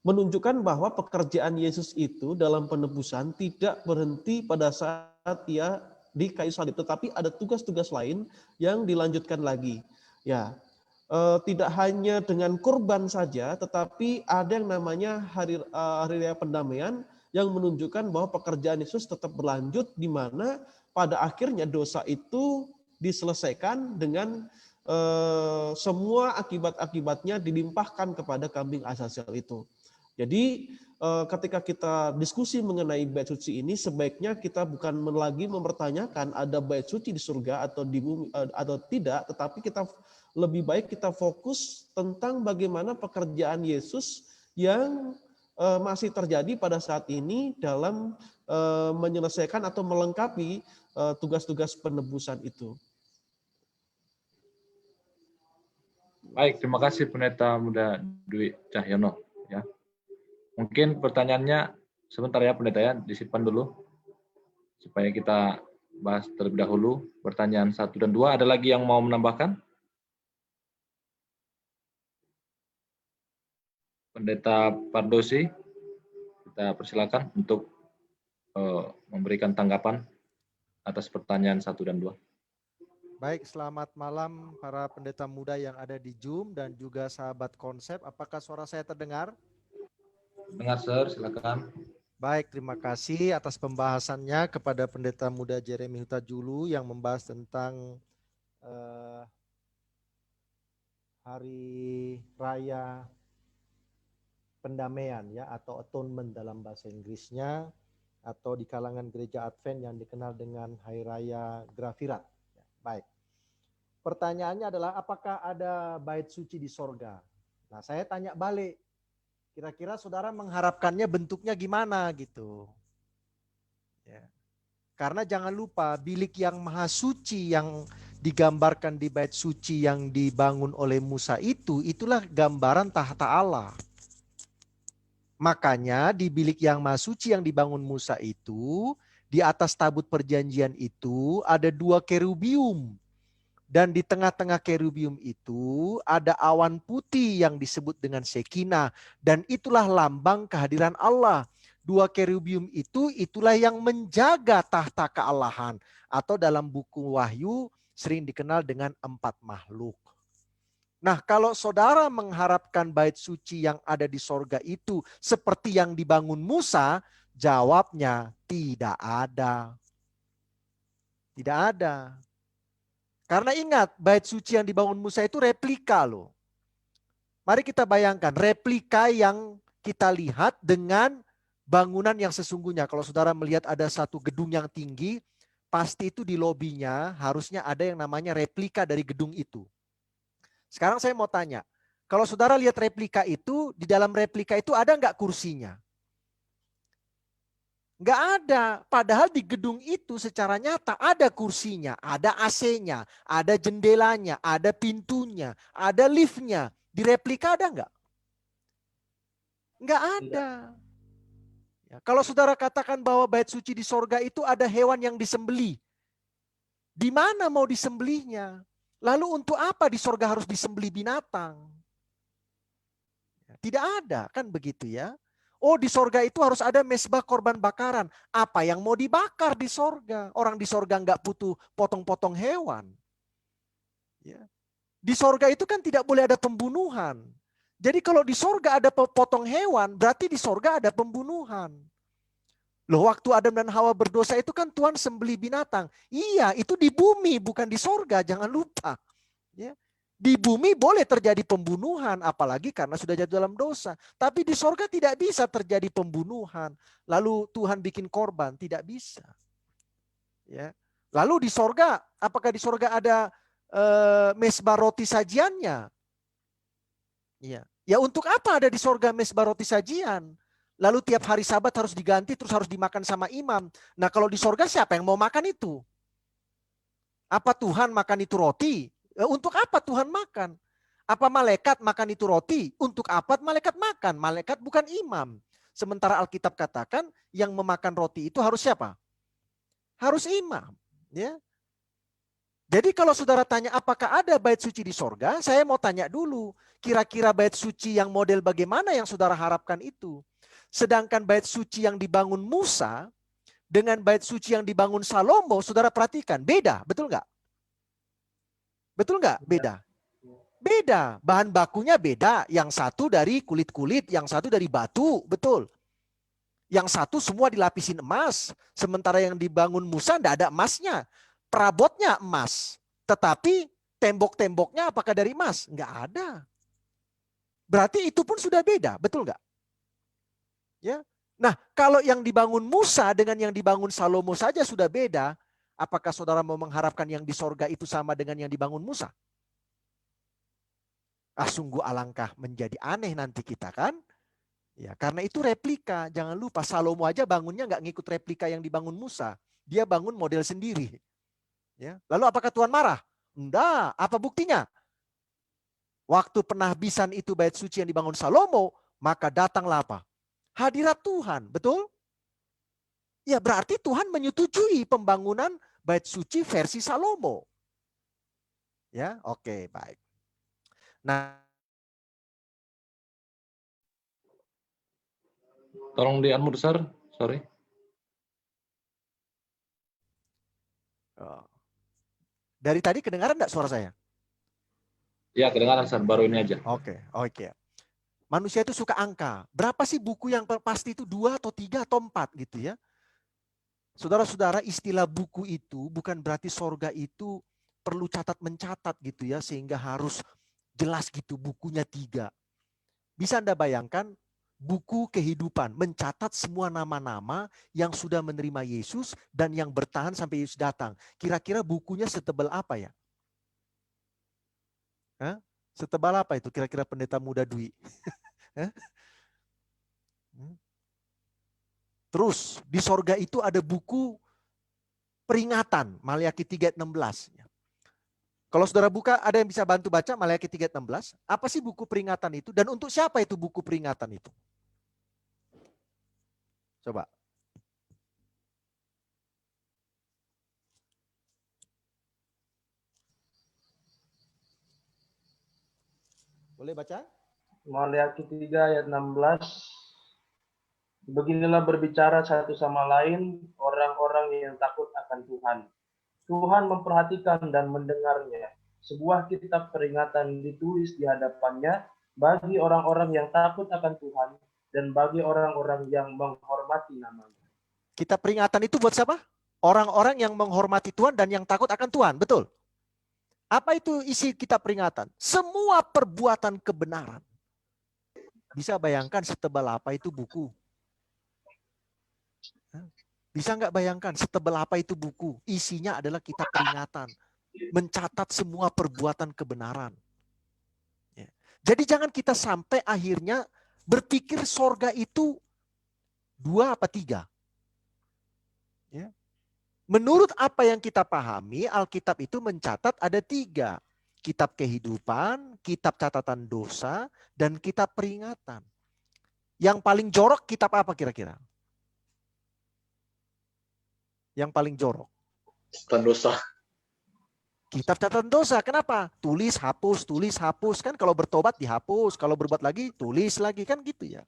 menunjukkan bahwa pekerjaan Yesus itu dalam penebusan tidak berhenti pada saat Ia di kayu salib, tetapi ada tugas-tugas lain yang dilanjutkan lagi. Ya. Tidak hanya dengan kurban saja, tetapi ada yang namanya hari Raya Pendamaian yang menunjukkan bahwa pekerjaan Yesus tetap berlanjut, di mana pada akhirnya dosa itu diselesaikan dengan semua akibat-akibatnya dilimpahkan kepada kambing Azazel itu. Jadi ketika kita diskusi mengenai bait suci ini, sebaiknya kita bukan lagi mempertanyakan ada bait suci di surga atau di bumi atau tidak, tetapi kita lebih baik kita fokus tentang bagaimana pekerjaan Yesus yang masih terjadi pada saat ini dalam menyelesaikan atau melengkapi tugas-tugas penebusan itu. Baik, terima kasih Pendeta Muda Dwi Cahyono. Ya. Mungkin pertanyaannya sebentar ya Pendeta ya, disimpan dulu supaya kita bahas terlebih dahulu pertanyaan 1 dan 2. Ada lagi yang mau menambahkan? Pendeta Pardosi, kita persilakan untuk memberikan tanggapan atas pertanyaan 1 dan 2. Baik, selamat malam para pendeta muda yang ada di Zoom dan juga sahabat konsep. Apakah suara saya terdengar? Dengar, Sir, silakan. Baik, terima kasih atas pembahasannya kepada pendeta muda Jeremy Hutajulu yang membahas tentang Hari Raya Pendamaian ya, atau Atonement dalam bahasa Inggrisnya, atau di kalangan gereja Advent yang dikenal dengan Hari Raya Grafirat. Baik. Pertanyaannya adalah apakah ada bait suci di sorga? Nah, saya tanya balik. Kira-kira saudara mengharapkannya bentuknya gimana gitu. Ya. Karena jangan lupa bilik yang maha suci yang digambarkan di bait suci yang dibangun oleh Musa itu, itulah gambaran tahta Allah. Makanya di bilik yang maha suci yang dibangun Musa itu, di atas tabut perjanjian itu ada 2 kerubium. Dan di tengah-tengah kerubium itu ada awan putih yang disebut dengan Shekinah. Dan itulah lambang kehadiran Allah. 2 kerubium itu itulah yang menjaga tahta kealahan. Atau dalam buku Wahyu sering dikenal dengan 4 makhluk. Nah, kalau saudara mengharapkan bait suci yang ada di sorga itu seperti yang dibangun Musa, jawabnya tidak ada. Tidak ada. Karena ingat, bait suci yang dibangun Musa itu replika loh. Mari kita bayangkan, replika yang kita lihat dengan bangunan yang sesungguhnya. Kalau saudara melihat ada satu gedung yang tinggi, pasti itu di lobinya harusnya ada yang namanya replika dari gedung itu. Sekarang saya mau tanya, kalau saudara lihat replika itu, di dalam replika itu ada nggak kursinya? Nggak ada. Padahal di gedung itu secara nyata ada kursinya, ada AC-nya, ada jendelanya, ada pintunya, ada liftnya. Di replika ada nggak? Nggak ada. Ya, kalau saudara katakan bahwa bait suci di sorga itu ada hewan yang disembelih, di mana mau disembelihnya? Lalu untuk apa di sorga harus disembelih binatang? Tidak ada, kan begitu ya. Oh, di sorga itu harus ada mezbah korban bakaran. Apa yang mau dibakar di sorga? Orang di sorga nggak butuh potong-potong hewan. Ya. Di sorga itu kan tidak boleh ada pembunuhan. Jadi kalau di sorga ada potong hewan, berarti di sorga ada pembunuhan. Loh, waktu Adam dan Hawa berdosa itu kan Tuhan sembelih binatang. Iya, itu di bumi, bukan di sorga, jangan lupa. Ya. Di bumi boleh terjadi pembunuhan, apalagi karena sudah jatuh dalam dosa. Tapi di sorga tidak bisa terjadi pembunuhan. Lalu Tuhan bikin korban, tidak bisa. Ya. Lalu di sorga, apakah di sorga ada mezbah roti sajiannya? Ya. Ya untuk apa ada di sorga mezbah roti sajian? Lalu tiap hari Sabat harus diganti, terus harus dimakan sama imam. Nah kalau di sorga siapa yang mau makan itu? Apa Tuhan makan itu roti? Untuk apa Tuhan makan? Apa malaikat makan itu roti? Untuk apa malaikat makan? Malaikat bukan imam. Sementara Alkitab katakan yang memakan roti itu harus siapa? Harus imam. Ya. Jadi kalau saudara tanya apakah ada bait suci di sorga, saya mau tanya dulu. Kira-kira bait suci yang model bagaimana yang saudara harapkan itu? Sedangkan bait suci yang dibangun Musa dengan bait suci yang dibangun Salomo, saudara perhatikan, beda, betul nggak? Betul nggak? Beda. Beda. Bahan bakunya beda. Yang satu dari kulit-kulit, yang satu dari batu, betul. Yang satu semua dilapisin emas, sementara yang dibangun Musa tidak ada emasnya. Perabotnya emas, tetapi tembok-temboknya apakah dari emas? Nggak ada. Berarti itu pun sudah beda, betul nggak? Ya. Nah, kalau yang dibangun Musa dengan yang dibangun Salomo saja sudah beda, apakah saudara mau mengharapkan yang di sorga itu sama dengan yang dibangun Musa? Sungguh alangkah menjadi aneh nanti kita kan? Ya, karena itu replika. Jangan lupa Salomo aja bangunnya nggak ngikut replika yang dibangun Musa. Dia bangun model sendiri. Ya. Lalu apakah Tuhan marah? Enggak. Apa buktinya? Waktu penahbisan itu bait suci yang dibangun Salomo, maka datanglah apa? Hadirat Tuhan, betul? Ya berarti Tuhan menyetujui pembangunan bait suci versi Salomo. Ya, oke, baik. Nah, Tolong di unmute, Sir. Sorry. dari tadi kedengaran enggak suara saya? Ya, kedengaran, Sir. Baru ini aja. Oke. Manusia itu suka angka. Berapa sih buku yang pasti itu 2 atau 3 atau 4 gitu ya. Saudara-saudara, istilah buku itu bukan berarti sorga itu perlu catat-mencatat gitu ya. Sehingga harus jelas gitu bukunya 3. Bisa Anda bayangkan buku kehidupan. Mencatat semua nama-nama yang sudah menerima Yesus dan yang bertahan sampai Yesus datang. Kira-kira bukunya setebal apa ya? Hah? Setebal apa itu kira-kira pendeta muda Dwi? Terus di sorga itu ada buku peringatan, Maleakhi 3:16. Kalau saudara buka, ada yang bisa bantu baca Maleakhi 3:16? Apa sih buku peringatan itu? Dan untuk siapa itu buku peringatan itu? Coba. Boleh baca? Maleakhi 3 ayat 16. Beginilah berbicara satu sama lain orang-orang yang takut akan Tuhan. Tuhan memperhatikan dan mendengarnya. Sebuah kitab peringatan ditulis di hadapannya bagi orang-orang yang takut akan Tuhan dan bagi orang-orang yang menghormati namanya. Kitab peringatan itu buat siapa? Orang-orang yang menghormati Tuhan dan yang takut akan Tuhan, betul? Apa itu isi kitab peringatan? Semua perbuatan kebenaran. Bisa bayangkan setebal apa itu buku? Bisa nggak bayangkan setebal apa itu buku? Isinya adalah kitab peringatan. Mencatat semua perbuatan kebenaran. Jadi jangan kita sampai akhirnya berpikir sorga itu 2 apa 3. Ya. Menurut apa yang kita pahami, Alkitab itu mencatat ada 3. Kitab kehidupan, kitab catatan dosa, dan kitab peringatan. Yang paling jorok kitab apa kira-kira? Yang paling jorok? Catatan dosa. Kitab catatan dosa. Kenapa? Tulis, hapus. Kan kalau bertobat dihapus. Kalau berbuat lagi, tulis lagi. Kan gitu ya.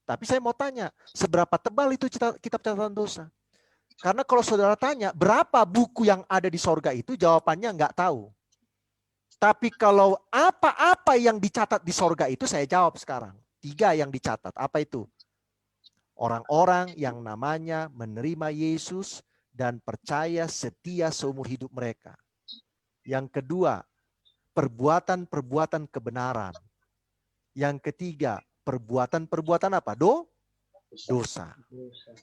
Tapi saya mau tanya, seberapa tebal itu kitab catatan dosa? Karena kalau saudara tanya, berapa buku yang ada di sorga itu, jawabannya nggak tahu. Tapi kalau apa-apa yang dicatat di sorga itu, saya jawab sekarang. 3 yang dicatat. Apa itu? Orang-orang yang namanya menerima Yesus dan percaya setia seumur hidup mereka. Yang kedua, perbuatan-perbuatan kebenaran. Yang ketiga, perbuatan-perbuatan apa? Dosa.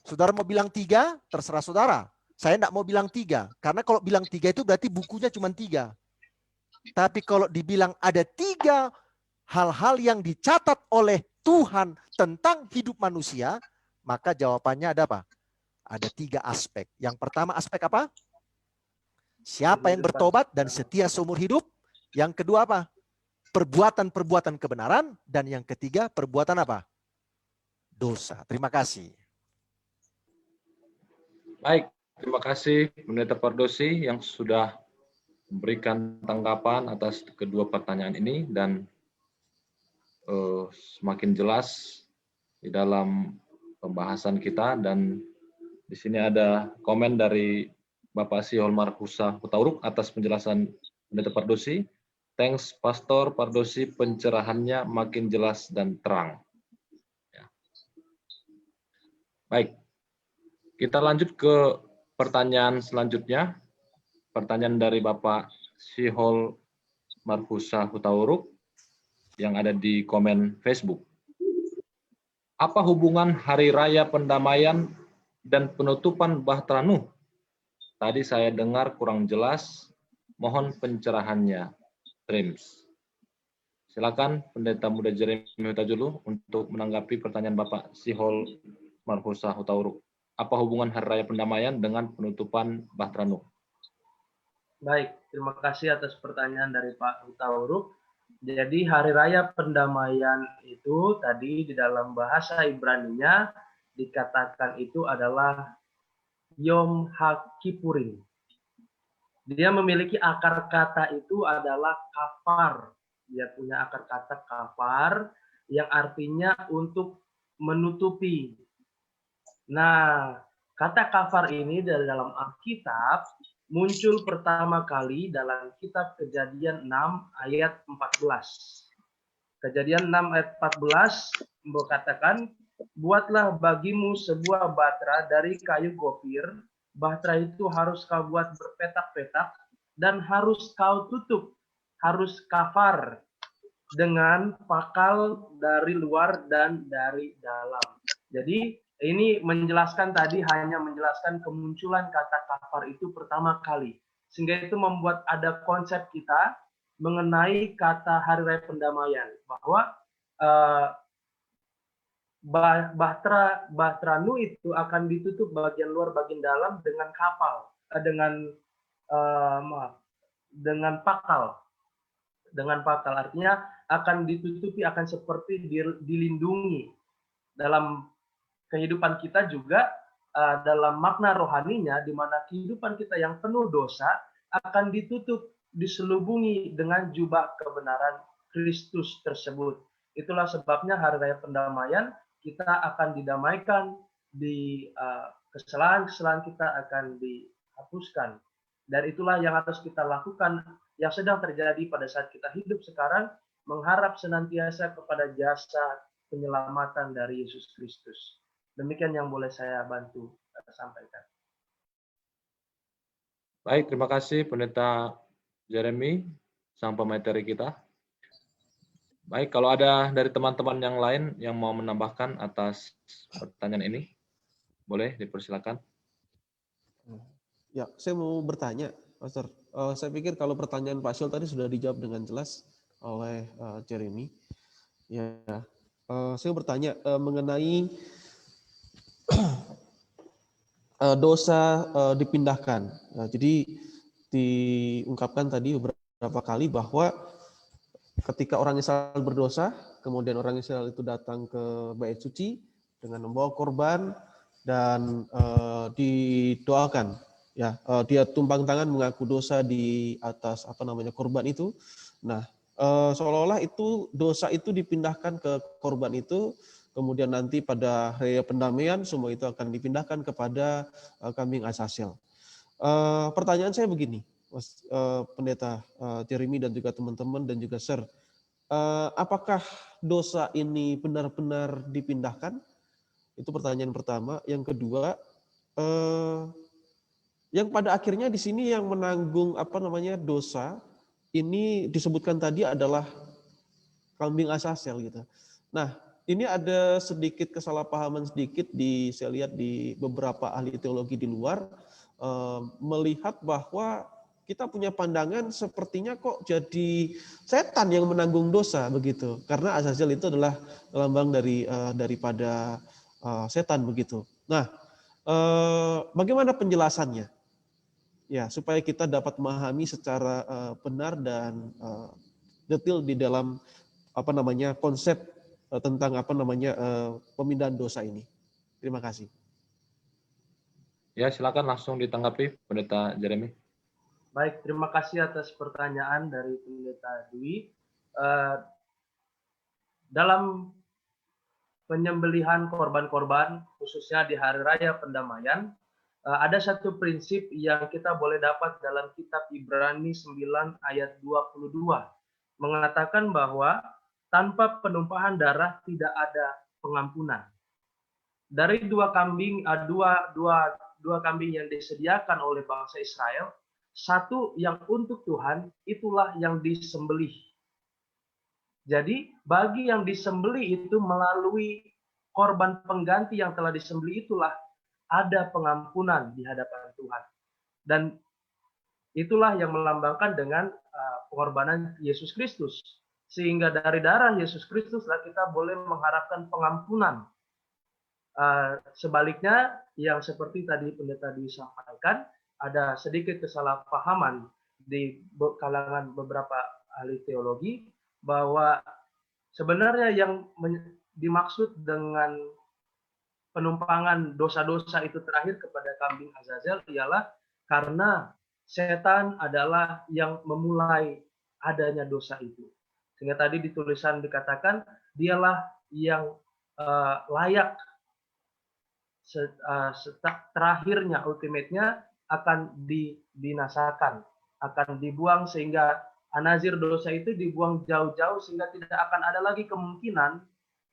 Saudara mau bilang 3, terserah saudara. Saya enggak mau bilang 3. Karena kalau bilang 3 itu berarti bukunya cuma 3. Tapi kalau dibilang ada 3 hal-hal yang dicatat oleh Tuhan tentang hidup manusia, maka jawabannya ada apa? Ada 3 aspek. Yang pertama aspek apa? Siapa yang bertobat dan setia seumur hidup. Yang kedua apa? Perbuatan-perbuatan kebenaran. Dan yang ketiga perbuatan apa? Dosa. Terima kasih. Baik, terima kasih Pendeta Pardosi yang sudah memberikan tanggapan atas kedua pertanyaan ini dan semakin jelas di dalam pembahasan kita. Dan di sini ada komen dari Bapak Sihol Markusa Hutauruk atas penjelasan Pendeta Pardosi. Thanks Pastor Pardosi, pencerahannya makin jelas dan terang. Ya. Baik, kita lanjut ke pertanyaan selanjutnya. Pertanyaan dari Bapak Sihol Markusa Hutauruk yang ada di komen Facebook. Apa hubungan Hari Raya Pendamaian dan penutupan Bahtera Nuh? Tadi saya dengar kurang jelas, mohon pencerahannya. Trims. Silakan Pendeta Muda Jeremy Hutajulu untuk menanggapi pertanyaan Bapak Sihol Markusa Hutauruk. Apa hubungan Hari Raya Pendamaian dengan penutupan Bahtera Nuh? Baik, terima kasih atas pertanyaan dari Pak Hutauruk. Jadi Hari Raya Pendamaian itu tadi di dalam bahasa Ibrani-nya dikatakan itu adalah Yom HaKippurim. Dia memiliki akar kata itu adalah kafar. Dia punya akar kata kafar yang artinya untuk menutupi. Nah, kata kafar ini dari dalam Alkitab muncul pertama kali dalam kitab Kejadian 6 ayat 14. Kejadian 6 ayat 14 berkatakan, buatlah bagimu sebuah batra dari kayu gofir. Bahtera itu harus kau buat berpetak-petak dan harus kau tutup, harus kafar dengan pakal dari luar dan dari dalam. Jadi ini menjelaskan tadi hanya menjelaskan kemunculan kata kafar itu pertama kali. Sehingga itu membuat ada konsep kita mengenai kata Hari Raya Pendamaian. Bahwa Bahtera Nuh itu akan ditutup bagian luar bagian dalam dengan kapal, dengan pakal, artinya akan ditutupi, akan seperti dilindungi. Dalam kehidupan kita juga dalam makna rohaninya, di mana kehidupan kita yang penuh dosa akan ditutup, diselubungi dengan jubah kebenaran Kristus tersebut. Itulah sebabnya Hari Raya Pendamaian kita akan didamaikan, di kesalahan-kesalahan kita akan dihapuskan. Dan itulah yang harus kita lakukan, yang sedang terjadi pada saat kita hidup sekarang, mengharap senantiasa kepada jasa penyelamatan dari Yesus Kristus. Demikian yang boleh saya bantu sampaikan. Baik, terima kasih Pendeta Jeremy, sang pemateri kita. Baik, kalau ada dari teman-teman yang lain yang mau menambahkan atas pertanyaan ini, boleh dipersilakan. Ya, saya mau bertanya, Pastor. Saya pikir kalau pertanyaan Pak Syul tadi sudah dijawab dengan jelas oleh Jeremy. Ya, saya bertanya mengenai dosa dipindahkan. Nah, jadi diungkapkan tadi beberapa kali bahwa ketika orang Israel berdosa, kemudian orang Israel itu datang ke bait suci dengan membawa korban dan didoakan. Ya, dia tumpang tangan mengaku dosa di atas korban itu. Nah, seolah-olah itu dosa itu dipindahkan ke korban itu, kemudian nanti pada hari pendamaian semua itu akan dipindahkan kepada kambing Azazel. Pertanyaan saya begini, Mas Pendeta Jeremy dan juga teman-teman dan juga Sir, apakah dosa ini benar-benar dipindahkan? Itu pertanyaan pertama. Yang kedua, yang pada akhirnya di sini yang menanggung dosa ini disebutkan tadi adalah kambing Azazel gitu. Nah, ini ada sedikit kesalahpahaman sedikit saya lihat di beberapa ahli teologi di luar melihat bahwa kita punya pandangan sepertinya kok jadi setan yang menanggung dosa begitu. Karena Azazel itu adalah lambang daripada setan begitu. Nah, bagaimana penjelasannya? Ya, supaya kita dapat memahami secara benar dan detail di dalam konsep tentang pemindahan dosa ini. Terima kasih. Ya, silakan langsung ditanggapi Pendeta Jeremy. Baik, terima kasih atas pertanyaan dari Pendeta Dwi. Dalam penyembelihan korban-korban, khususnya di Hari Raya Pendamaian, ada satu prinsip yang kita boleh dapat dalam kitab Ibrani 9 ayat 22. Mengatakan bahwa tanpa penumpahan darah tidak ada pengampunan. Dari dua kambing yang disediakan oleh bangsa Israel, satu yang untuk Tuhan, itulah yang disembelih. Jadi bagi yang disembelih itu melalui korban pengganti yang telah disembelih itulah ada pengampunan di hadapan Tuhan. Dan itulah yang melambangkan dengan pengorbanan Yesus Kristus. Sehingga dari darah Yesus Kristuslah kita boleh mengharapkan pengampunan. Sebaliknya, yang seperti tadi Pendeta disampaikan, ada sedikit kesalahpahaman di kalangan beberapa ahli teologi bahwa sebenarnya yang dimaksud dengan penumpangan dosa-dosa itu terakhir kepada kambing Azazel ialah karena setan adalah yang memulai adanya dosa itu. Sehingga tadi di tulisan dikatakan dialah yang layak terakhirnya, ultimate-nya akan dibinasakan, akan dibuang sehingga anazir dosa itu dibuang jauh-jauh sehingga tidak akan ada lagi kemungkinan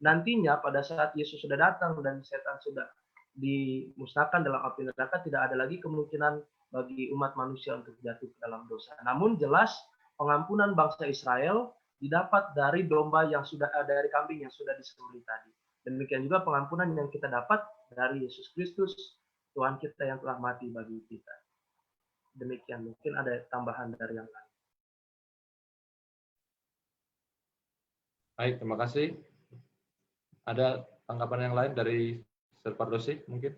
nantinya pada saat Yesus sudah datang dan setan sudah dimusnahkan dalam api neraka, tidak ada lagi kemungkinan bagi umat manusia untuk jatuh ke dalam dosa. Namun jelas pengampunan bangsa Israel didapat dari domba yang sudah dari kambing yang sudah disembelih tadi. Demikian juga pengampunan yang kita dapat dari Yesus Kristus, Tuhan kita yang telah mati bagi kita. Demikian, mungkin ada tambahan dari yang lain. Baik, terima kasih. Ada tanggapan yang lain dari Sir Pardosi mungkin?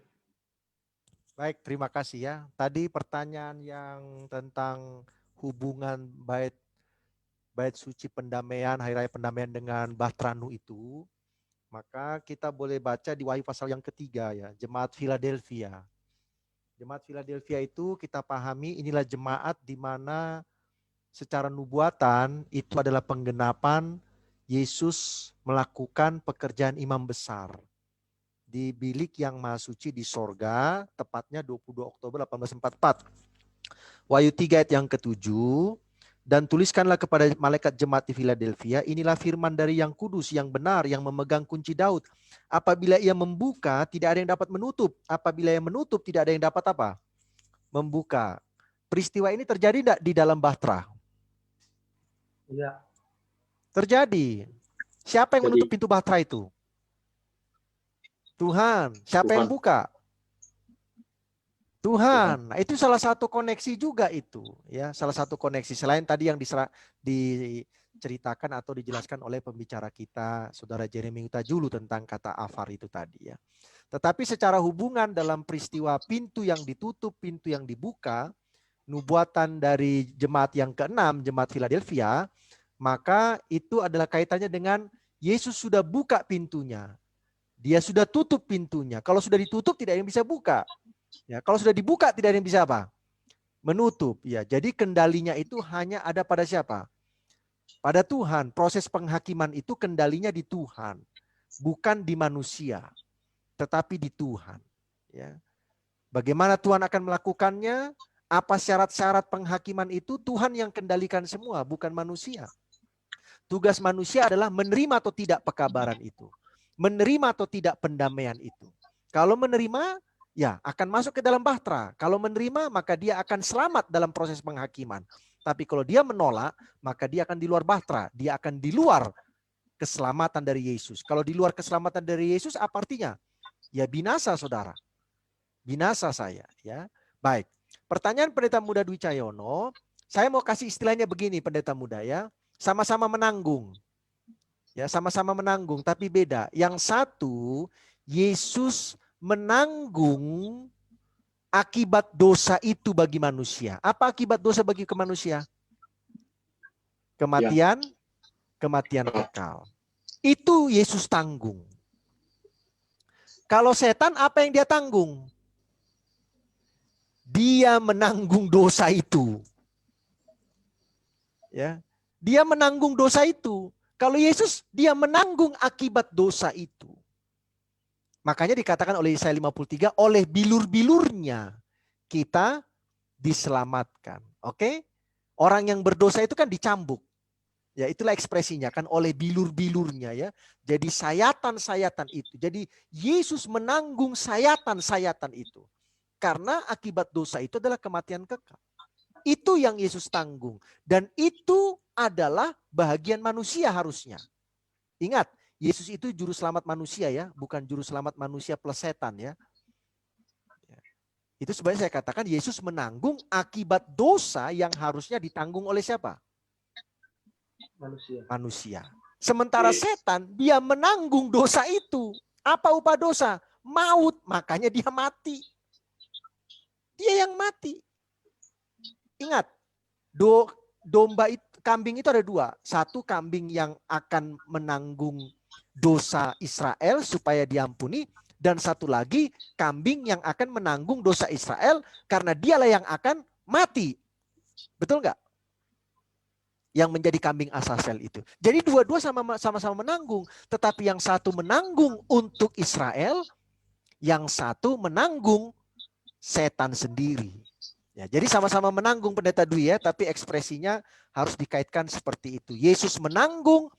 Baik, terima kasih ya. Tadi pertanyaan yang tentang hubungan bait suci pendamaian, hari raya pendamaian dengan Bahtranu itu, maka kita boleh baca di Wahyu pasal yang ketiga ya, Jemaat Philadelphia. Jemaat Philadelphia itu kita pahami inilah jemaat di mana secara nubuatan itu adalah penggenapan Yesus melakukan pekerjaan imam besar di bilik yang maha suci di sorga, tepatnya 22 Oktober 1844. Wahyu 3 ayat yang ke-7, dan tuliskanlah kepada malaikat jemaat di Philadelphia, inilah firman dari yang kudus, yang benar, yang memegang kunci Daud. Apabila ia membuka, tidak ada yang dapat menutup. Apabila ia menutup, tidak ada yang dapat apa? Membuka. Peristiwa ini terjadi tidak di dalam Bahtera? Iya. Terjadi. Siapa yang menutup pintu Bahtera itu? Tuhan. Siapa yang buka? Tuhan. Nah, itu salah satu koneksi juga itu, ya, salah satu koneksi selain tadi yang diceritakan atau dijelaskan oleh pembicara kita, Saudara Jeremy Huta-Julu tentang kata afar itu tadi ya. Tetapi secara hubungan dalam peristiwa pintu yang ditutup, pintu yang dibuka, nubuatan dari jemaat yang ke-6, jemaat Philadelphia, maka itu adalah kaitannya dengan Yesus sudah buka pintunya. Dia sudah tutup pintunya. Kalau sudah ditutup tidak ada yang bisa buka. Ya, kalau sudah dibuka tidak ada yang bisa apa? Menutup. Ya, jadi kendalinya itu hanya ada pada siapa? Pada Tuhan. Proses penghakiman itu kendalinya di Tuhan, bukan di manusia, tetapi di Tuhan. Ya. Bagaimana Tuhan akan melakukannya? Apa syarat-syarat penghakiman itu? Tuhan yang kendalikan semua, bukan manusia. Tugas manusia adalah menerima atau tidak pekabaran itu. Menerima atau tidak pendamaian itu. Kalau menerima, ya akan masuk ke dalam bahtera. Kalau menerima, maka dia akan selamat dalam proses penghakiman. Tapi kalau dia menolak, maka dia akan di luar bahtera. Dia akan di luar keselamatan dari Yesus. Kalau di luar keselamatan dari Yesus, apa artinya? Ya binasa, saudara. Binasa saya. Ya, baik. Pertanyaan Pendeta Muda Dwi Cahyono, saya mau kasih istilahnya begini, Pendeta Muda ya. Sama-sama menanggung. Ya, sama-sama menanggung, tapi beda. Yang satu, Yesus menanggung akibat dosa itu bagi manusia. Apa akibat dosa bagi manusia? Kematian, kematian kekal. Itu Yesus tanggung. Kalau setan, apa yang dia tanggung? Dia menanggung dosa itu. Ya, dia menanggung dosa itu. Kalau Yesus, dia menanggung akibat dosa itu. Makanya dikatakan oleh Yesaya 53, oleh bilur-bilurnya kita diselamatkan. Oke? Orang yang berdosa itu kan dicambuk. Ya, itulah ekspresinya kan, oleh bilur-bilurnya ya. Jadi sayatan-sayatan itu. Jadi Yesus menanggung sayatan-sayatan itu. Karena akibat dosa itu adalah kematian kekal. Itu yang Yesus tanggung. Dan itu adalah bahagian manusia harusnya. Ingat, Yesus itu juru selamat manusia ya, bukan juru selamat manusia plus setan ya. Itu sebenarnya saya katakan Yesus menanggung akibat dosa yang harusnya ditanggung oleh siapa? Manusia. Sementara setan, dia menanggung dosa itu. Apa upah dosa? Maut, makanya dia mati. Dia yang mati. Ingat, domba itu, kambing itu ada dua. Satu kambing yang akan menanggung dosa Israel supaya diampuni. Dan satu lagi kambing yang akan menanggung dosa Israel karena dialah yang akan mati. Betul nggak? Yang menjadi kambing Azazel itu. Jadi dua-dua sama-sama menanggung. Tetapi yang satu menanggung untuk Israel, yang satu menanggung setan sendiri. Ya, jadi sama-sama menanggung Pendeta Dwi ya, tapi ekspresinya harus dikaitkan seperti itu. Yesus menanggung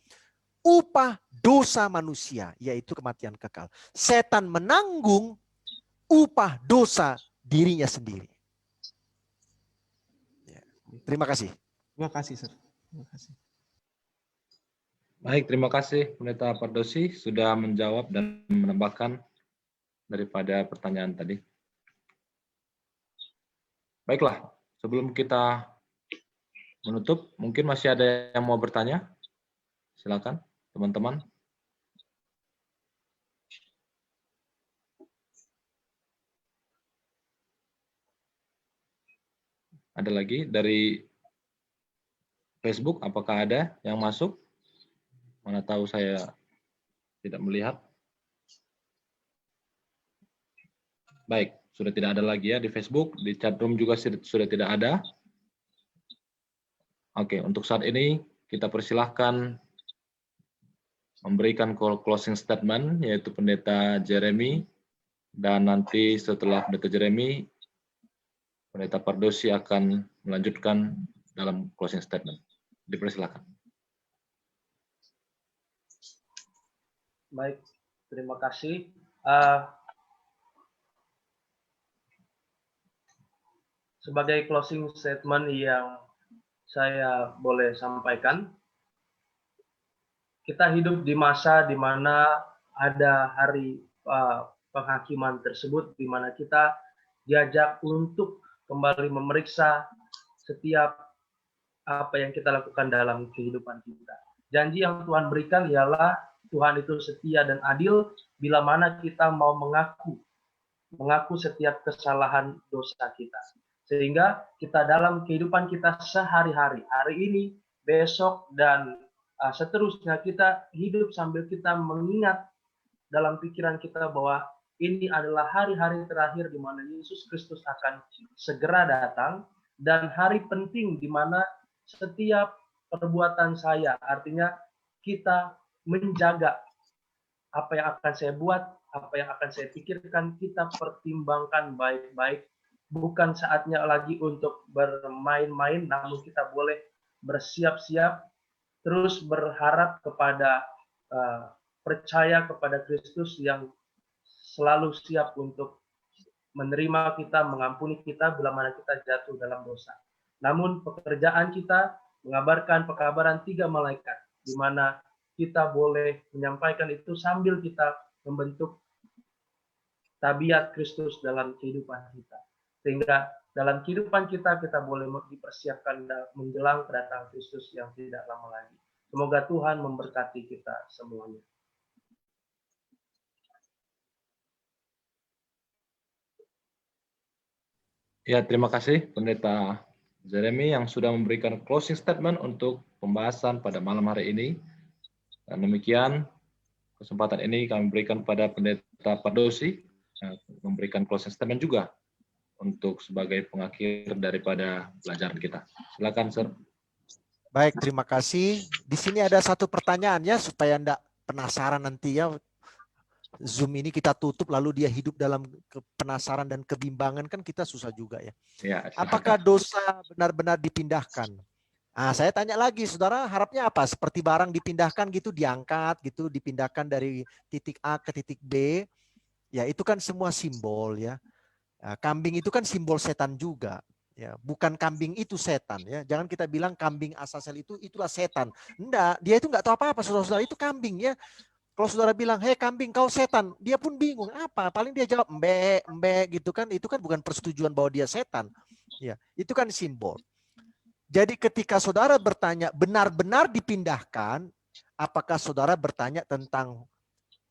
upah dosa manusia, yaitu kematian kekal. Setan menanggung upah dosa dirinya sendiri. Ya. Terima kasih. Terima kasih, Sir. Terima kasih. Baik, terima kasih Pendeta Pardosi sudah menjawab dan menambahkan daripada pertanyaan tadi. Baiklah, sebelum kita menutup, mungkin masih ada yang mau bertanya? Silakan, teman-teman. Ada lagi dari Facebook, apakah ada yang masuk? Mana tahu saya tidak melihat. Baik, sudah tidak ada lagi ya di Facebook, di chat room juga sudah tidak ada. Oke, untuk saat ini kita persilahkan memberikan closing statement, yaitu Pendeta Jeremy, dan nanti setelah Pendeta Jeremy, Pendeta Pardosi akan melanjutkan dalam closing statement. Dipersilakan. Baik, terima kasih. Sebagai closing statement yang saya boleh sampaikan, kita hidup di masa di mana ada hari penghakiman tersebut, di mana kita diajak untuk kembali memeriksa setiap apa yang kita lakukan dalam kehidupan kita. Janji yang Tuhan berikan ialah Tuhan itu setia dan adil bila mana kita mau mengaku setiap kesalahan dosa kita. Sehingga kita dalam kehidupan kita sehari-hari, hari ini, besok, dan seterusnya kita hidup sambil kita mengingat dalam pikiran kita bahwa ini adalah hari-hari terakhir di mana Yesus Kristus akan segera datang, dan hari penting di mana setiap perbuatan saya, artinya kita menjaga apa yang akan saya buat, apa yang akan saya pikirkan, kita pertimbangkan baik-baik. Bukan saatnya lagi untuk bermain-main, namun kita boleh bersiap-siap, terus berharap kepada percaya kepada Kristus yang selalu siap untuk menerima kita, mengampuni kita bila mana kita jatuh dalam dosa. Namun pekerjaan kita mengabarkan pekabaran 3 malaikat, di mana kita boleh menyampaikan itu sambil kita membentuk tabiat Kristus dalam kehidupan kita. Sehingga dalam kehidupan kita, kita boleh dipersiapkan menjelang kedatangan Kristus yang tidak lama lagi. Semoga Tuhan memberkati kita semuanya. Ya, terima kasih Pendeta Jeremy yang sudah memberikan closing statement untuk pembahasan pada malam hari ini. Dan demikian kesempatan ini kami berikan pada Pendeta Pardosi memberikan closing statement juga untuk sebagai pengakhir daripada pelajaran kita. Silakan, Sir. Baik, terima kasih. Di sini ada satu pertanyaan ya, supaya Anda penasaran nanti ya. Zoom ini kita tutup lalu dia hidup dalam penasaran dan kebimbangan, kan kita susah juga ya. Ya, apakah dosa benar-benar dipindahkan? Nah, saya tanya lagi, saudara, harapnya apa? Seperti barang dipindahkan gitu, diangkat gitu, dipindahkan dari titik A ke titik B. Ya, itu kan semua simbol ya. Nah, kambing itu kan simbol setan juga. Ya, bukan kambing itu setan ya. Jangan kita bilang kambing Azazel itulah setan. Enggak, dia itu enggak tahu apa-apa, saudara-saudara, itu kambing ya. Kalau saudara bilang, hei kambing kau setan, dia pun bingung apa. Paling dia jawab embe gitu kan. Itu kan bukan persetujuan bahwa dia setan. Ya, itu kan simbol. Jadi ketika saudara bertanya benar-benar dipindahkan, apakah saudara bertanya tentang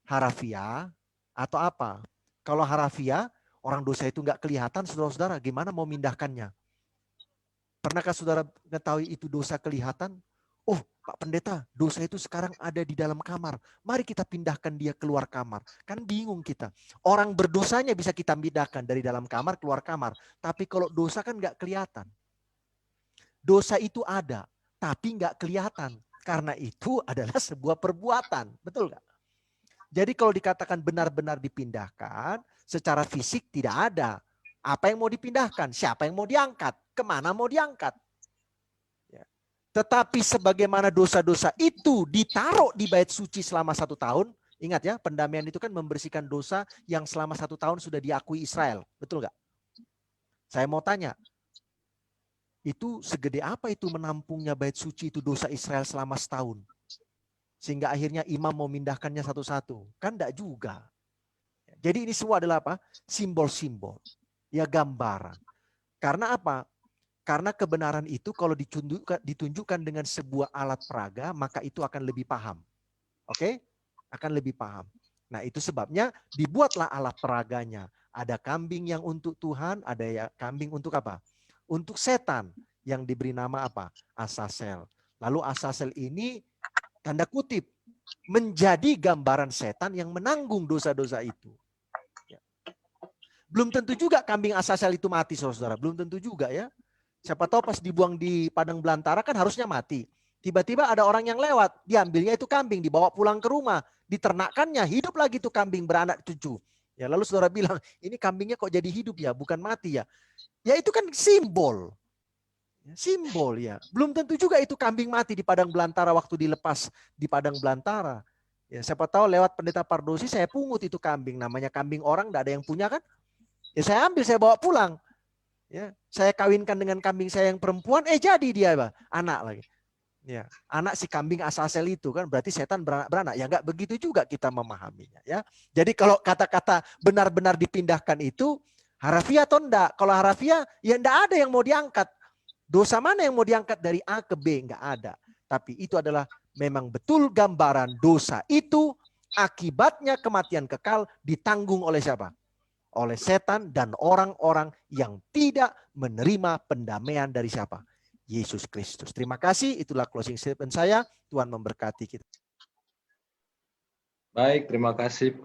harafiah atau apa? Kalau harafiah, orang dosa itu nggak kelihatan, saudara-saudara, gimana mau mindahkannya? Pernahkah saudara mengetahui itu dosa kelihatan? Oh, Pak Pendeta, dosa itu sekarang ada di dalam kamar. Mari kita pindahkan dia keluar kamar. Kan bingung kita. Orang berdosanya bisa kita pindahkan dari dalam kamar keluar kamar. Tapi kalau dosa kan nggak kelihatan. Dosa itu ada, tapi nggak kelihatan. Karena itu adalah sebuah perbuatan. Betul nggak? Jadi kalau dikatakan benar-benar dipindahkan, secara fisik tidak ada. Apa yang mau dipindahkan? Siapa yang mau diangkat? Kemana mau diangkat? Tetapi sebagaimana dosa-dosa itu ditaruh di bait suci selama 1 tahun. Ingat ya, pendamaian itu kan membersihkan dosa yang selama 1 tahun sudah diakui Israel. Betul nggak? Saya mau tanya, itu segede apa itu menampungnya bait suci itu dosa Israel selama setahun? Sehingga akhirnya imam mau mindahkannya satu-satu. Kan enggak juga. Jadi ini semua adalah apa? Simbol-simbol. Ya, gambaran. Karena apa? Karena kebenaran itu kalau ditunjukkan dengan sebuah alat peraga, maka itu akan lebih paham. Oke? Akan lebih paham. Nah, itu sebabnya dibuatlah alat peraganya. Ada kambing yang untuk Tuhan, ada ya kambing untuk apa? Untuk setan yang diberi nama apa? Azazel. Lalu Azazel ini tanda kutip menjadi gambaran setan yang menanggung dosa-dosa itu. Belum tentu juga kambing Azazel itu mati, saudara. Belum tentu juga ya. Siapa tahu pas dibuang di padang belantara kan harusnya mati. Tiba-tiba ada orang yang lewat, diambilnya itu kambing, dibawa pulang ke rumah, diternakannya, hidup lagi tuh kambing beranak cucu. Ya, lalu saudara bilang, ini kambingnya kok jadi hidup ya, bukan mati ya. Ya itu kan simbol. Simbol ya. Belum tentu juga itu kambing mati di padang belantara waktu dilepas di padang belantara. Ya, siapa tahu lewat Pendeta Pardosi saya pungut itu kambing, namanya kambing orang, enggak ada yang punya kan? Ya saya ambil, saya bawa pulang. Ya, saya kawinkan dengan kambing saya yang perempuan, jadi dia anak lagi. Ya, anak si kambing Azazel itu kan berarti setan beranak. Ya enggak begitu juga kita memahaminya ya. Jadi kalau kata-kata benar-benar dipindahkan itu harafiah atau enggak? Kalau harafiah ya enggak ada yang mau diangkat. Dosa mana yang mau diangkat dari A ke B? Enggak ada. Tapi itu adalah memang betul gambaran dosa itu akibatnya kematian kekal ditanggung oleh siapa? Oleh setan dan orang-orang yang tidak menerima pendamaian dari siapa? Yesus Kristus. Terima kasih, itulah closing statement saya. Tuhan memberkati kita. Baik, terima kasih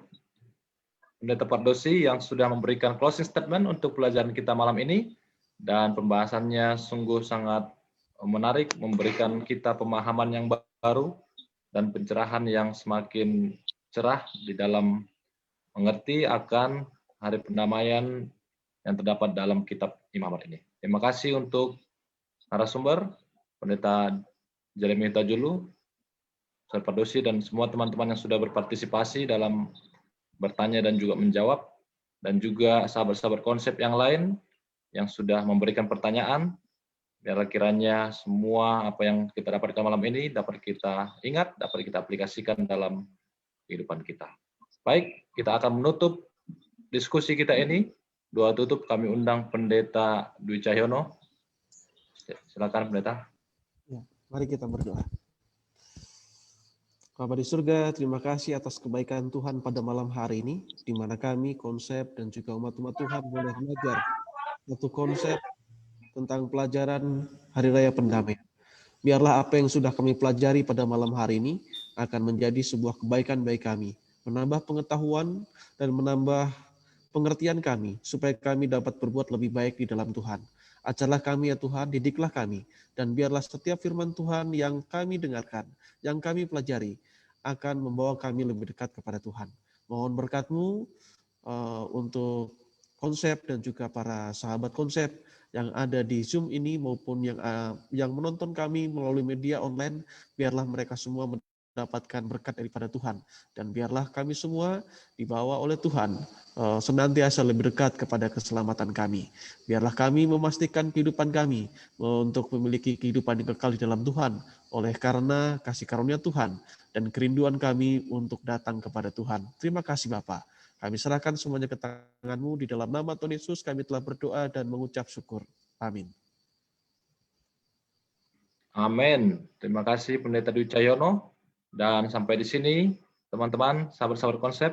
Pendeta Pardosi yang sudah memberikan closing statement untuk pelajaran kita malam ini. Dan pembahasannya sungguh sangat menarik, memberikan kita pemahaman yang baru dan pencerahan yang semakin cerah di dalam mengerti akan hari pendamaian yang terdapat dalam kitab Imamat ini. Terima kasih untuk narasumber, Pendeta Jeremy Huta-Julu, Saudara Pardosi, dan semua teman-teman yang sudah berpartisipasi dalam bertanya dan juga menjawab, dan juga sahabat-sahabat konsep yang lain yang sudah memberikan pertanyaan. Biarlah kiranya semua apa yang kita dapatkan malam ini dapat kita ingat, dapat kita aplikasikan dalam kehidupan kita. Baik, kita akan menutup diskusi kita ini. Doa tutup kami undang Pendeta Dwi Cahyono. Silakan Pendeta. Ya, mari kita berdoa. Bapa di surga, terima kasih atas kebaikan Tuhan pada malam hari ini, di mana kami, konsep, dan juga umat-umat Tuhan boleh belajar satu konsep tentang pelajaran Hari Raya Pendamaian. Biarlah apa yang sudah kami pelajari pada malam hari ini akan menjadi sebuah kebaikan bagi kami, menambah pengetahuan dan menambah pengertian kami, supaya kami dapat berbuat lebih baik di dalam Tuhan. Ajarlah kami ya Tuhan, didiklah kami, dan biarlah setiap firman Tuhan yang kami dengarkan, yang kami pelajari, akan membawa kami lebih dekat kepada Tuhan. Mohon berkat-Mu untuk konsep dan juga para sahabat konsep yang ada di Zoom ini maupun yang menonton kami melalui media online, biarlah mereka semua mendapatkan berkat daripada Tuhan, dan biarlah kami semua dibawa oleh Tuhan senantiasa lebih dekat kepada keselamatan kami. Biarlah kami memastikan kehidupan kami untuk memiliki kehidupan yang kekal di dalam Tuhan oleh karena kasih karunia Tuhan dan kerinduan kami untuk datang kepada Tuhan. Terima kasih Bapa. Kami serahkan semuanya ke tangan-Mu, di dalam nama Tuhan Yesus kami telah berdoa dan mengucap syukur. Amin. Amin. Terima kasih Pendeta Dwi Cahyono. Dan sampai di sini teman-teman, sahabat-sahabat konsep,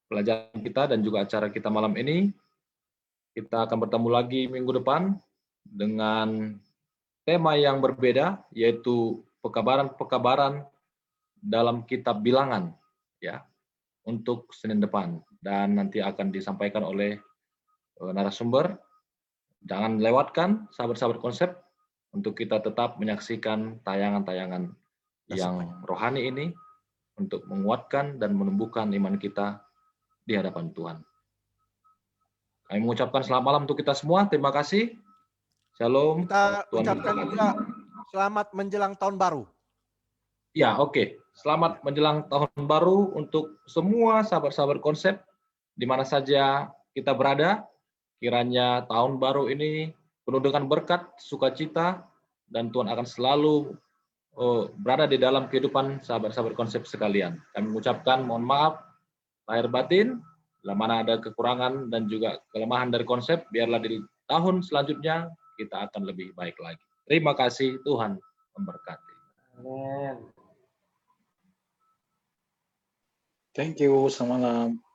pelajaran kita dan juga acara kita malam ini. Kita akan bertemu lagi minggu depan dengan tema yang berbeda, yaitu pekabaran-pekabaran dalam kitab Bilangan, ya, untuk Senin depan, dan nanti akan disampaikan oleh narasumber. Jangan lewatkan sahabat-sahabat konsep untuk kita tetap menyaksikan tayangan-tayangan yang rohani ini untuk menguatkan dan menumbuhkan iman kita di hadapan Tuhan. Kami mengucapkan selamat malam untuk kita semua. Terima kasih. Shalom. Kita Tuhan ucapkan memberkati. juga selamat menjelang tahun baru. Ya, oke. Selamat menjelang tahun baru untuk semua sahabat-sahabat konsep di mana saja kita berada. Kiranya tahun baru ini penuh dengan berkat, sukacita, dan Tuhan akan selalu berada di dalam kehidupan sahabat-sahabat konsep sekalian. Kami mengucapkan mohon maaf lahir batin, bila mana ada kekurangan dan juga kelemahan dari konsep, biarlah di tahun selanjutnya kita akan lebih baik lagi. Terima kasih, Tuhan memberkati. Amin. Thank you, selamat malam.